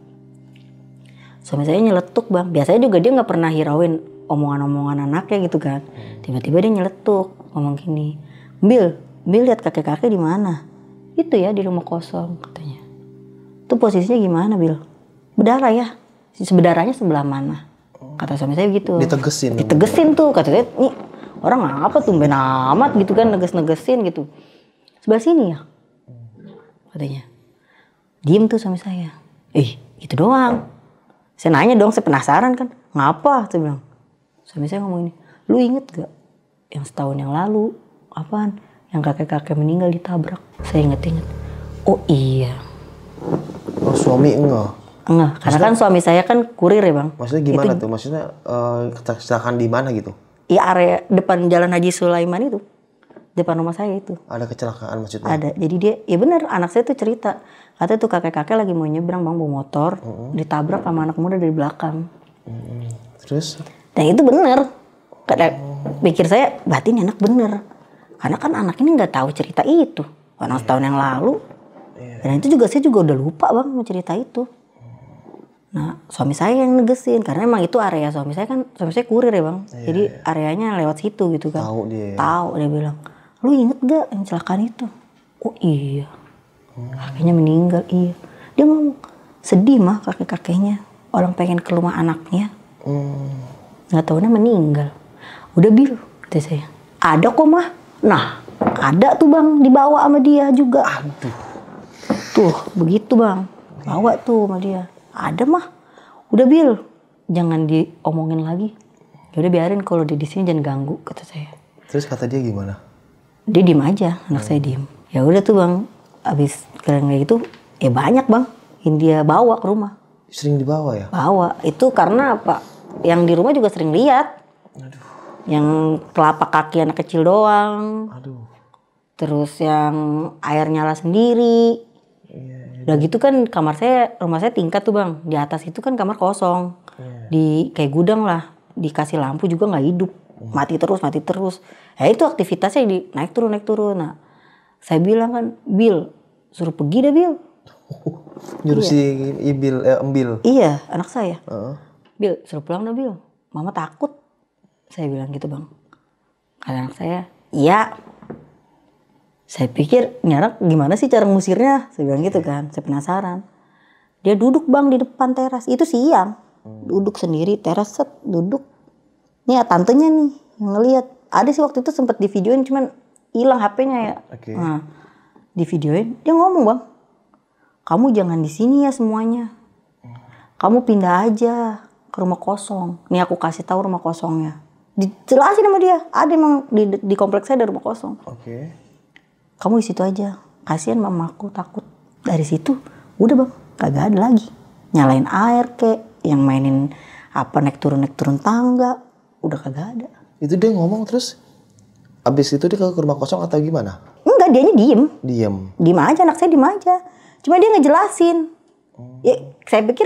Suami saya nyeletuk bang. Biasanya juga dia nggak pernah hirauin omongan-omongan anaknya gitu kan. Tiba-tiba dia nyeletuk ngomong gini, Bil lihat kakek-kakek di mana? Itu ya di rumah kosong katanya. Itu posisinya gimana Bil? Berdarah ya. Sebenarnya sebelah mana? Kata suami saya gitu. Ditegesin tuh. Kata saya, nih orang apa tuh ben amat gitu kan, negesin gitu. Sebelah sini ya? Katanya. Diem tuh suami saya. Gitu doang. Saya nanya dong, saya penasaran kan. Ngapa? Saya bilang. Suami saya ngomong ini, lu inget gak yang setahun yang lalu? Apaan? Yang kakek-kakek meninggal ditabrak. Saya inget-inget. Oh iya. Oh suami enggak? Enggak, karena kan suami saya kan kurir ya bang. Maksudnya gimana tuh? Maksudnya kecelakaan di mana gitu? Di area depan Jalan Haji Sulaiman itu. Depan rumah saya itu. Ada kecelakaan maksudnya? Ada. Jadi dia, ya bener anak saya tuh cerita. Katanya tuh kakek-kakek lagi mau nyebrang bang, bawa motor. Ditabrak sama anak muda dari belakang. Terus? Dan itu bener. Pikir saya, berarti ini anak bener. Karena kan anak ini nggak tahu cerita itu. Karena setahun yang lalu. Dan itu juga saya juga udah lupa bang mau cerita itu. Nah suami saya yang negesin. Karena emang itu area suami saya kan. Suami saya kurir ya bang. Jadi areanya lewat situ gitu kan. Tahu dia. Tahu, dia bilang, lu inget gak yang kecelakaan itu? Oh iya. Kakeknya meninggal, iya. Dia ngomong, sedih mah kakek-kakeknya. Orang pengen ke rumah anaknya. Nggak taunya meninggal. Udah Bil, kata saya. Ada kok mah. Nah, ada tuh bang, dibawa sama dia juga. Aduh. Tuh, begitu bang. Bawa tuh sama dia. Ada mah. Udah Bil, jangan diomongin lagi. Ya udah biarin kalau dia di sini jangan ganggu, kata saya. Terus kata dia gimana? Dia diem aja, anak saya diem. Ya udah tuh bang, abis keren kayak gitu, ya banyak bang. Yang dia bawa ke rumah. Sering dibawa ya? Bawa, itu karena apa? Yang di rumah juga sering lihat. Yang telapak kaki anak kecil doang. Aduh. Terus yang air nyala sendiri. Udah gitu kan kamar saya, rumah saya tingkat tuh bang. Di atas itu kan kamar kosong. Di kayak gudang lah. Dikasih lampu juga nggak hidup. Mati terus. Ya itu aktivitasnya di naik turun. Nah saya bilang kan, Bil suruh pergi dah Bil. Nyuruh si Embil. Iya anak saya. Bil suruh pulang dah Bil. Mama takut. Saya bilang gitu bang. Kata anak saya, iya. Saya pikir, ini anak gimana sih cara ngusirnya? Saya bilang gitu kan, saya penasaran. Dia duduk bang di depan teras, itu siang. Duduk sendiri, teras set, duduk. Nih ya tantenya nih, yang ngeliat. Ada sih waktu itu sempat di videoin, cuman hilang HP-nya ya. Nah, di videoin, dia ngomong bang. Kamu jangan di sini ya semuanya. Kamu pindah aja ke rumah kosong. Nih aku kasih tahu rumah kosongnya. Dijelasin sama dia, ada emang di kompleks saya ada rumah kosong. Kamu di situ aja, kasihan mamaku takut. Dari situ, udah bang, kagak ada lagi. Nyalain air kek, yang mainin apa naik turun tangga, udah kagak ada. Itu dia ngomong terus, abis itu dia ke rumah kosong atau gimana? Enggak, dianya diem. Diem aja, anak saya diem aja. Cuma dia ngejelasin. Ya, saya pikir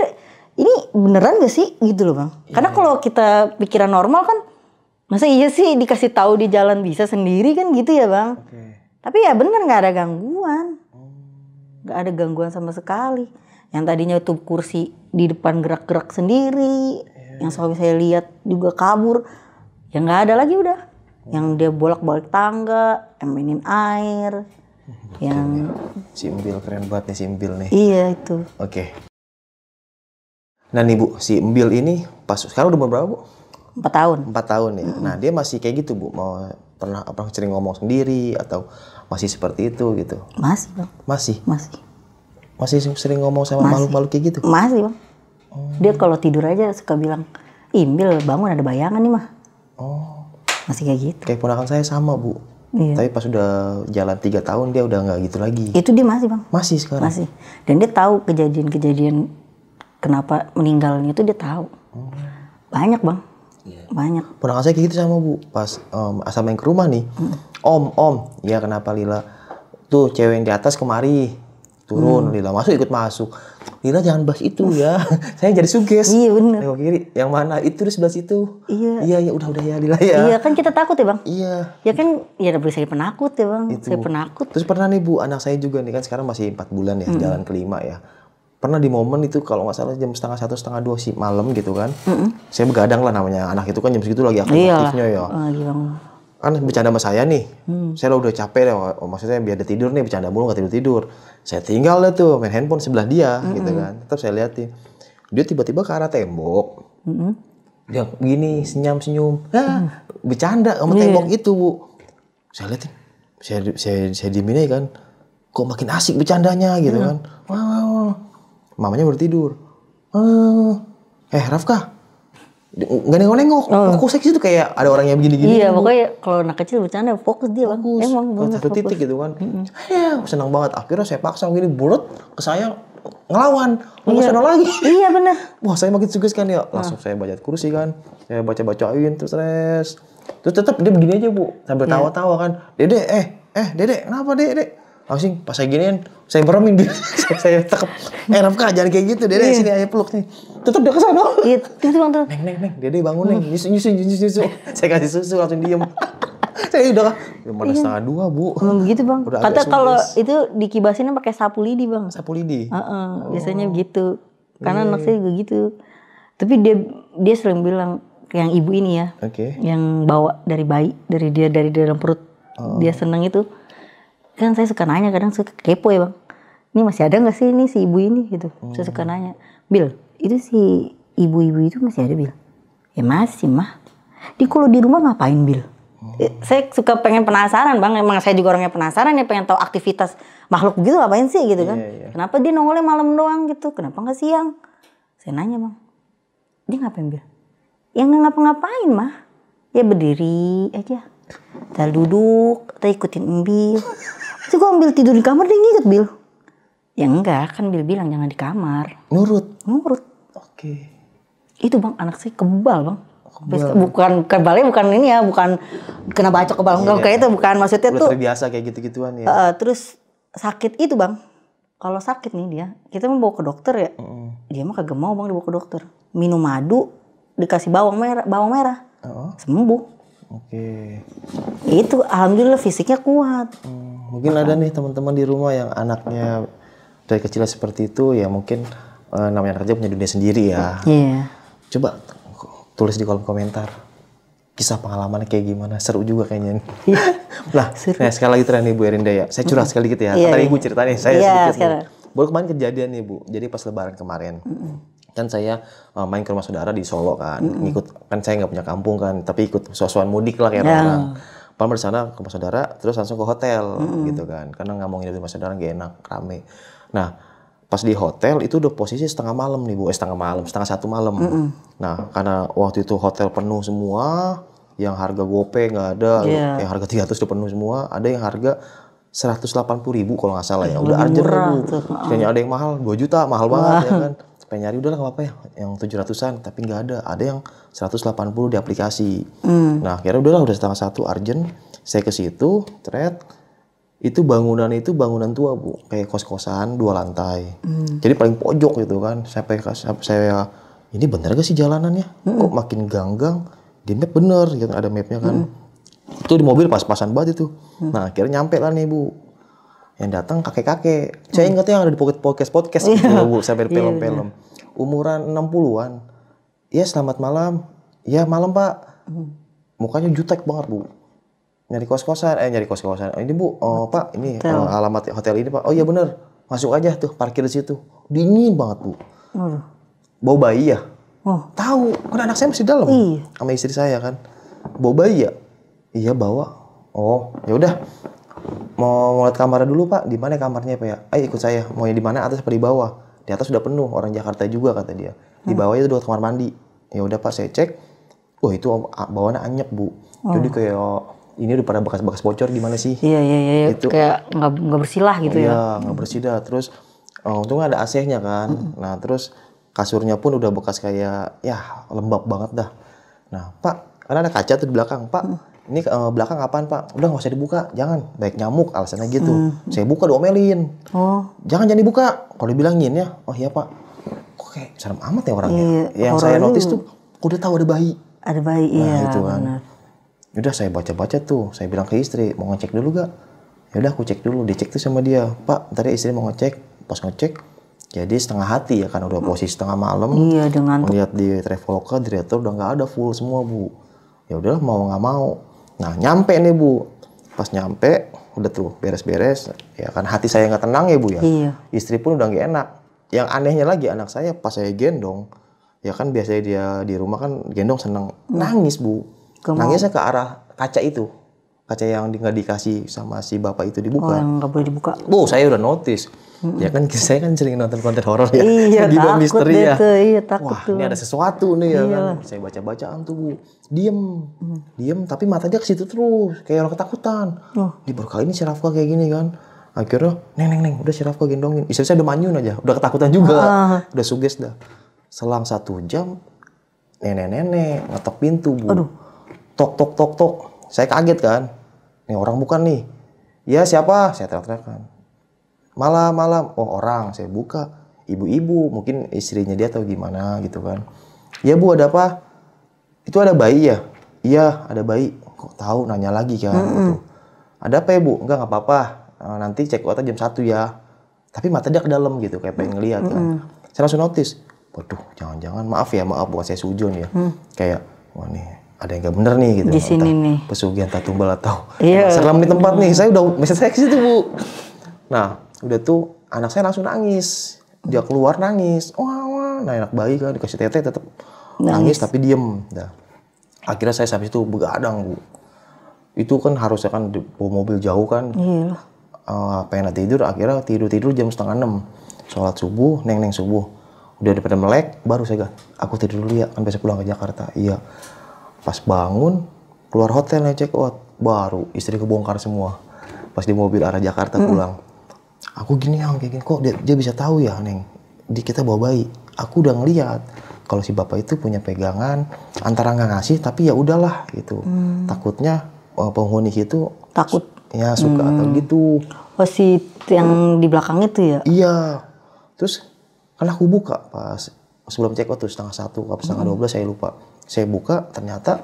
ini beneran gak sih gitu loh bang. Karena kalau kita pikiran normal kan, masa iya sih dikasih tahu di jalan bisa sendiri kan gitu ya bang. Tapi ya bener gak ada gangguan. Gak ada gangguan sama sekali. Yang tadinya tuh kursi di depan gerak-gerak sendiri. Yang suami saya lihat juga kabur. Ya gak ada lagi udah. Yang dia bolak-balik tangga, yang mainin air. Yang si Embil keren banget nih si Embil nih. Iya itu. Nah nih Bu, si Embil ini pas sekarang udah berapa Bu? 4 tahun. 4 tahun ya. Nah dia masih kayak gitu Bu, mau Pernah sering ngomong sendiri atau masih seperti itu gitu? Masih bang. Masih Sering ngomong sama makhluk-makhluk kayak gitu? Masih bang. Dia kalau tidur aja suka bilang, Bil bangun ada bayangan nih mah. Masih kayak gitu. Kayak ponakan saya sama Bu. Iya. Tapi pas udah jalan 3 tahun dia udah nggak gitu lagi. Itu dia masih bang. Masih sekarang? Masih. Dan dia tahu kejadian-kejadian kenapa meninggalnya itu dia tahu. Banyak bang. Banyak. Ponakan saya kayak gitu sama Bu. Pas asal main ke rumah nih. Om. Ya kenapa Lila? Tuh cewek yang di atas kemari. Turun Lila ikut masuk. Lila jangan bahas itu ya. Saya jadi suges. Iya bener. Nengok kiri. Yang mana? Itu di sebelah situ. Iya. Iya udah ya Lila ya. Iya kan kita takut ya bang. Iya. Ya kan ya udah saya penakut ya bang. Itu. Saya penakut. Terus pernah nih Bu, anak saya juga nih kan sekarang masih 4 bulan ya, jalan kelima ya. Pernah di momen itu kalau nggak salah jam 1:30, 1:30 sih malam gitu kan. Saya begadang lah, namanya anak itu kan jam segitu lagi aktif-aktifnya ya. Lagi bang. Kan bercanda sama saya nih. Saya udah capek deh, maksudnya biar dia tidur nih, bercanda mulu nggak tidur-tidur. Saya tinggal deh tuh main handphone sebelah dia gitu kan. Tetap saya liatin. Dia tiba-tiba ke arah tembok. Dia begini senyum-senyum. Bercanda sama tembok itu Bu. Saya liatin. Saya diemin aja kan. Kok makin asik bercandanya gitu kan. Wow. Mamanya baru tidur. Rafka. Nggak nengok-nengok. Kok saya gitu kayak ada orang yang begini-gini. Iya pokoknya kalau anak kecil bercanda fokus dia bang. Bagus. Emang bener Satu fokus. titik gitu kan. Senang banget. Akhirnya saya paksa gini bulat ke saya ngelawan. Nggak sana lagi. Iya bener. Wah saya makin suges kan ya. Langsung saya baca kursi kan. Saya baca-bacain terus Terus tetap dia begini aja Bu. Sambil tawa-tawa kan. Dede, Dede, kenapa Dede? Langsung pas saya giniin, saya meremin dia. saya tekep. Rafka jangan kayak gitu, Dede sini ayo peluk nih. Tetap dia kesana. Iya itu bang tuh. Neng, Dede bangun Neng. Nyusu. Saya kasih susu langsung diem. Saya udah mana 1:30 Bu. Begitu bang. Udah Kata agak kalau suges. itu dikibasinnya pakai sapu lidi bang. Sapu lidi. Biasanya begitu. Karena anak saya juga gitu. Tapi dia sering bilang yang ibu ini ya, yang bawa dari bayi, dari dalam perut, dia seneng itu. Kan saya suka nanya, kadang suka kepo ya bang. Ini masih ada nggak sih ini si ibu ini gitu. Saya suka nanya, Bil, itu si ibu-ibu itu masih ada Bil? Ya masih mah. Kalau di rumah ngapain Bil? Saya suka pengen penasaran bang. Emang saya juga orangnya penasaran ya, pengen tahu aktivitas makhluk gitu ngapain sih gitu kan. Kenapa dia nongolnya malam doang gitu? Kenapa nggak siang? Saya nanya bang, dia ngapain Bil? Ya nggak ngapa-ngapain mah. Ya berdiri aja. Kita duduk, kita ikutin Bil. Terus gue ambil tidur di kamar, dia ngikut Bil. Ya enggak, kan Bil bilang jangan di kamar. Nurut. Oke. Itu bang, anak saya kebal bang. Bukan kebalnya bukan ini ya, bukan kena bacok kebal. Enggak kayak itu, bukan. Maksudnya Udah tuh. terbiasa kayak gitu-gituan ya. Terus sakit itu bang. Kalau sakit nih dia, kita mau bawa ke dokter ya. Dia mah kagak mau bang dibawa ke dokter. Minum madu, dikasih bawang merah. Sembuh. Oke. Itu alhamdulillah fisiknya kuat. Mungkin ada nih teman-teman di rumah yang anaknya dari kecil seperti itu ya, mungkin namanya kerja punya dunia sendiri ya. Iya. Coba tulis di kolom komentar kisah pengalamannya kayak gimana, seru juga kayaknya. Nah, sekali lagi terakhir nih Bu Erinda ya, saya curhat sekali gitu ya. Tadi Ibu ceritanya saya sedikit nih. Baru kemarin kejadian nih Bu, jadi pas Lebaran kemarin. Kan saya main ke rumah saudara di Solo kan, ngikut, kan saya nggak punya kampung kan, tapi ikut suasana mudik lah kayak orang. Paling di sana ke rumah saudara, terus langsung ke hotel gitu kan, karena nggak mau nginep di rumah saudara nggak enak, rame. Nah, pas di hotel itu udah posisi setengah malam nih Bu, setengah 1 malam. Nah, karena waktu itu hotel penuh semua, yang harga gope nggak ada, yang harga 300 udah penuh semua, ada yang harga 180.000 kalau nggak salah ya, udah urgent Bu. Kayaknya ada yang mahal 2 juta, mahal banget ya kan. Pengen nyari udah lah nggak apa-apa ya, yang 700-an, tapi nggak ada yang 180 di aplikasi. Nah akhirnya udah setengah 1 urgent, saya ke situ, itu bangunan tua Bu, kayak kos-kosan 2 lantai. Jadi paling pojok gitu kan, saya ini bener gak sih jalanannya? Kok makin ganggang? Di map bener, gitu, ada mapnya kan. Itu di mobil pas-pasan banget itu. Nah akhirnya nyampe lah nih Bu. Yang datang kakek-kakek. Saya ingat yang ada di podcast gitu Bu, sampai di film-film. Umuran 60-an. Ya selamat malam. Ya malam Pak. Mukanya jutek banget Bu. Nyari kos-kosan. Ini Bu, Pak ini alamat hotel ini Pak. Oh iya bener. Masuk aja tuh, parkir di situ. Dingin banget Bu. Bau bayi ya? Tahu, kan anak saya masih dalam. Sama istri saya kan. Bau bayi ya? Iya bawa. Oh, ya udah. Mau lihat kamarnya dulu Pak. Di mana kamarnya Pak ya? Ayo ikut saya. Mau yang di mana, atas apa di bawah? Di atas sudah penuh, orang Jakarta juga kata dia. Di bawah itu 2 kamar mandi. Ya udah Pak, saya cek. Oh, itu bawahnya anyep, Bu. Jadi kayak ini udah pada bekas-bekas bocor gimana sih? Iya. Itu Kayak nggak bersilah gitu ya. Iya, nggak bersih dah. Terus untungnya ada AC-nya kan. Nah, terus kasurnya pun udah bekas kayak ya lembab banget dah. Nah, Pak, karena ada kaca tuh di belakang. Pak, ini belakang apaan Pak? Udah nggak usah dibuka, jangan. Baik nyamuk, alasannya gitu. Saya buka diomelin. Oh. Jangan dibuka. Kalau dibilangin ya, oh iya Pak. Kok kayak serem amat ya orangnya. Iya, Yang saya notice tuh, kok udah tahu ada bayi. Ada bayi, Nah, iya itu kan. benar. Udah saya baca-baca tuh, saya bilang ke istri, mau ngecek dulu gak? Ya udah aku cek dulu, dicek tuh sama dia. Pak, tadi istri mau ngecek, pas ngecek, jadi setengah hati ya kan udah posisi setengah malam. Iya, dengan Melihat di Traveloka, di reator udah nggak ada full semua Bu. Ya udahlah mau nggak mau. Nah nyampe nih Bu, pas nyampe udah tuh beres-beres. Ya kan hati saya nggak tenang ya Bu ya. Iya. Istri pun udah nggak enak. Yang anehnya lagi anak saya pas saya gendong, ya kan biasanya dia di rumah kan gendong seneng, nangis Bu. Nangisnya ke arah kaca itu, kaca yang nggak dikasih sama si bapak itu dibuka. yang nggak boleh dibuka. Bu, saya udah notice. Ya kan saya kan sering nonton konten horor ya. Iya, Di bawah takut misteri deh ya. tuh, iya takut Wah, tuh. ini ada sesuatu nih ya kan. Saya baca-bacaan tuh, Bu. Diem, tapi matanya ke situ terus, kayak orang ketakutan. Di baru kali ini si Rafka kayak gini kan. Akhirnya, neng, udah si Rafka gendongin. Istri saya udah manyun aja, udah ketakutan juga. Udah suges dah. Selang 1 jam, nenek-nenek ngetok pintu, Bu. Aduh. Tok. Saya kaget kan. Nih orang bukan nih. Ya siapa? Saya teriak-teriakan. Malam. Oh orang. Saya buka. Ibu-ibu. Mungkin istrinya dia atau gimana gitu kan. Ya Bu ada apa? Itu ada bayi ya? Iya ada bayi. Kok tahu nanya lagi kan gitu. Ada apa ya Bu? Enggak apa-apa. Nanti cek out jam 1 ya. Tapi mata dia ke dalam gitu. Kayak pengen ngeliat kan. Saya langsung notice. Waduh jangan-jangan maaf bukan saya sujon ya. Kayak wah nih. Ada yang gak bener nih gitu. Di sini nih. Pesugihan tak tumbal atau Iya. serem di tempat nih. Saya udah message saya ke situ Bu. Nah udah tuh anak saya langsung nangis. Dia keluar nangis. Wah. Nah anak bayi kan dikasih tete tetap nangis tapi diem. Nah, akhirnya saya sampai situ begadang Bu. Itu kan harusnya kan di mobil jauh kan. Iya. Pengen tidur akhirnya tidur jam 5:30. Sholat subuh, neng subuh. Udah daripada melek baru saya aku tidur dulu ya kan besok pulang ke Jakarta. Iya. Pas bangun, keluar hotel nih check out, baru istri kebongkar semua. Pas di mobil arah Jakarta pulang. Aku gini kayak gini, kok dia bisa tahu ya Neng, di kita bawa bayi. Aku udah ngeliat, kalau si bapak itu punya pegangan, antara nggak ngasih, tapi ya udahlah gitu. Takutnya penghuni itu Takut. ya suka atau gitu. Oh si yang di belakang itu ya? Iya. Terus kan aku buka pas sebelum check out tuh 11:30 atau 11:30 saya lupa. Saya buka ternyata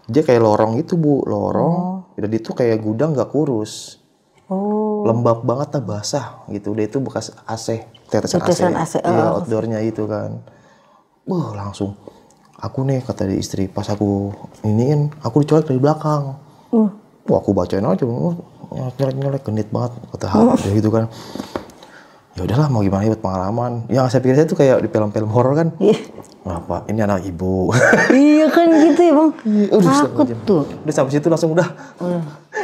dia kayak lorong itu Bu, lorong. Udah itu kayak gudang nggak kurus. Oh. Lembab banget lah basah gitu. Udah itu bekas AC, tetesan AC. Iya, outdoornya itu kan. Langsung aku nih kata di istri pas aku iniin, aku dicolek dari belakang. Wah, aku bacain aja, nyelek genit banget kata gitu kan. Ya udahlah mau gimana buat pengalaman. Yang saya pikir saya tuh kayak di film-film horor kan. Kenapa? Ini anak ibu. Iya kan gitu ya Bang. Takut tuh. Udah sampai situ langsung udah.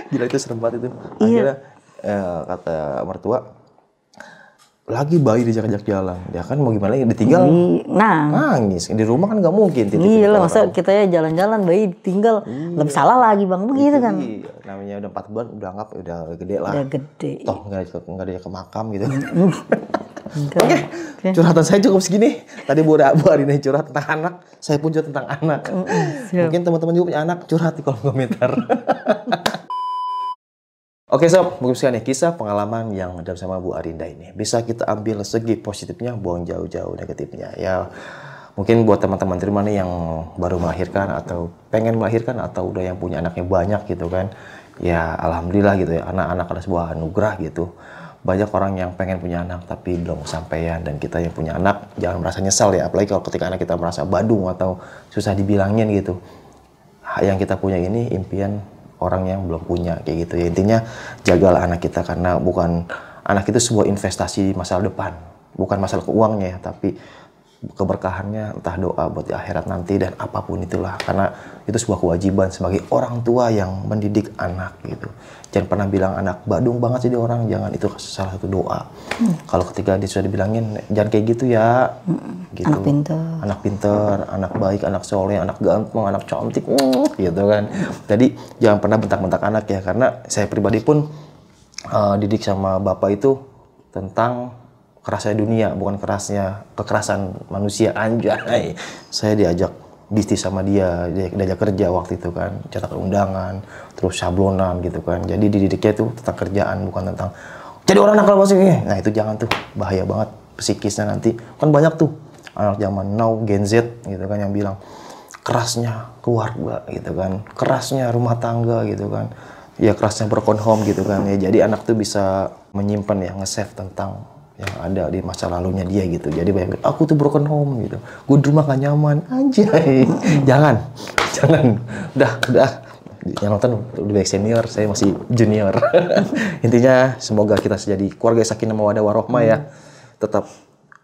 Gila itu serem banget itu. Akhirnya kata mertua, lagi bayi dijak-jak jalan. Ya kan mau gimana ditinggal nangis. Di rumah kan nggak mungkin. Iya lah masa kita ya jalan-jalan bayi tinggal. Lebih salah lagi Bang begitu kan. Namanya udah 4 bulan udah anggap udah gede lah. Udah gede. Toh nggak ada ke makam gitu. Oke, curhatan saya cukup segini. Tadi Bu Arina curhat tentang anak, saya pun curhat tentang anak. Mungkin teman-teman juga punya anak, curhat di kolom komentar. Oke sob, mungkin sekian nih kisah pengalaman yang ada sama Bu Arinda ini. Bisa kita ambil segi positifnya, buang jauh-jauh negatifnya. Ya mungkin buat teman-teman di rumah nih yang baru melahirkan atau pengen melahirkan atau udah yang punya anaknya banyak gitu kan. Ya alhamdulillah gitu ya, anak-anak adalah sebuah anugerah gitu. Banyak orang yang pengen punya anak tapi belum kesampaian, dan kita yang punya anak jangan merasa nyesal ya, apalagi kalau ketika anak kita merasa badung atau susah dibilangin gitu. Yang kita punya ini impian orang yang belum punya kayak gitu ya. Intinya jagalah anak kita, karena bukan anak itu sebuah investasi di masa depan, bukan masalah keuangnya ya, tapi keberkahannya, entah doa buat di akhirat nanti dan apapun itulah, karena itu sebuah kewajiban sebagai orang tua yang mendidik anak gitu. Jangan pernah bilang anak badung banget jadi orang, jangan, itu salah satu doa. Kalau ketika dia sudah dibilangin jangan kayak gitu ya, gitu. Anak pinter, anak baik, anak soleh, anak ganteng, anak cantik, gitu kan. Jadi jangan pernah bentak-bentak anak ya, karena saya pribadi pun didik sama bapak itu tentang kerasnya dunia, bukan kekerasan manusia, anjay. Saya diajak bisnis sama dia, diajak kerja waktu itu kan, cetak undangan, terus sablonan gitu kan. Jadi dididiknya itu tentang kerjaan, bukan tentang jadi orang nakal pasti. Nah itu jangan tuh, bahaya banget psikisnya nanti. Kan banyak tuh anak zaman now, Gen Z gitu kan, yang bilang kerasnya keluarga gitu kan, kerasnya rumah tangga gitu kan, ya kerasnya broken home gitu kan. Ya jadi anak tuh bisa menyimpan ya, nge-save tentang yang ada di masa lalunya dia gitu. Jadi bayangin, aku tuh broken home gitu, gue di rumah gak nyaman, anjay. Jangan, udah. Yang nonton udah baik senior, saya masih junior. Intinya semoga kita jadi keluarga sakinah mawaddah warahmah ya. Tetap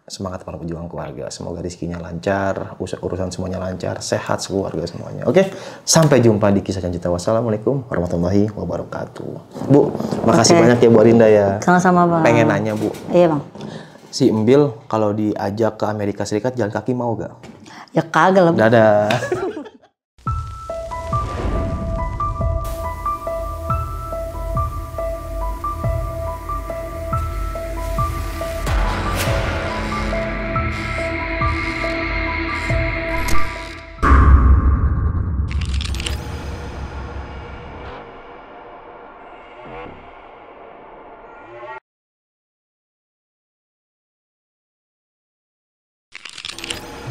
semangat para pejuang keluarga. Semoga rezekinya lancar, urusan semuanya lancar, sehat sekeluarga semuanya. Oke, sampai jumpa di Kisah Cinta. Wassalamualaikum warahmatullahi wabarakatuh. Bu, makasih banyak ya Bu Arinda ya. Sama-sama Bang. Pengen nanya Bu. Iya Bang. Si Embil kalau diajak ke Amerika Serikat jalan kaki mau gak? Ya kagak lah. Dadah.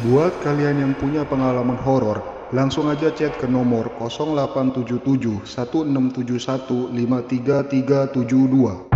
Buat kalian yang punya pengalaman horor, langsung aja chat ke nomor 0877 1671 53372.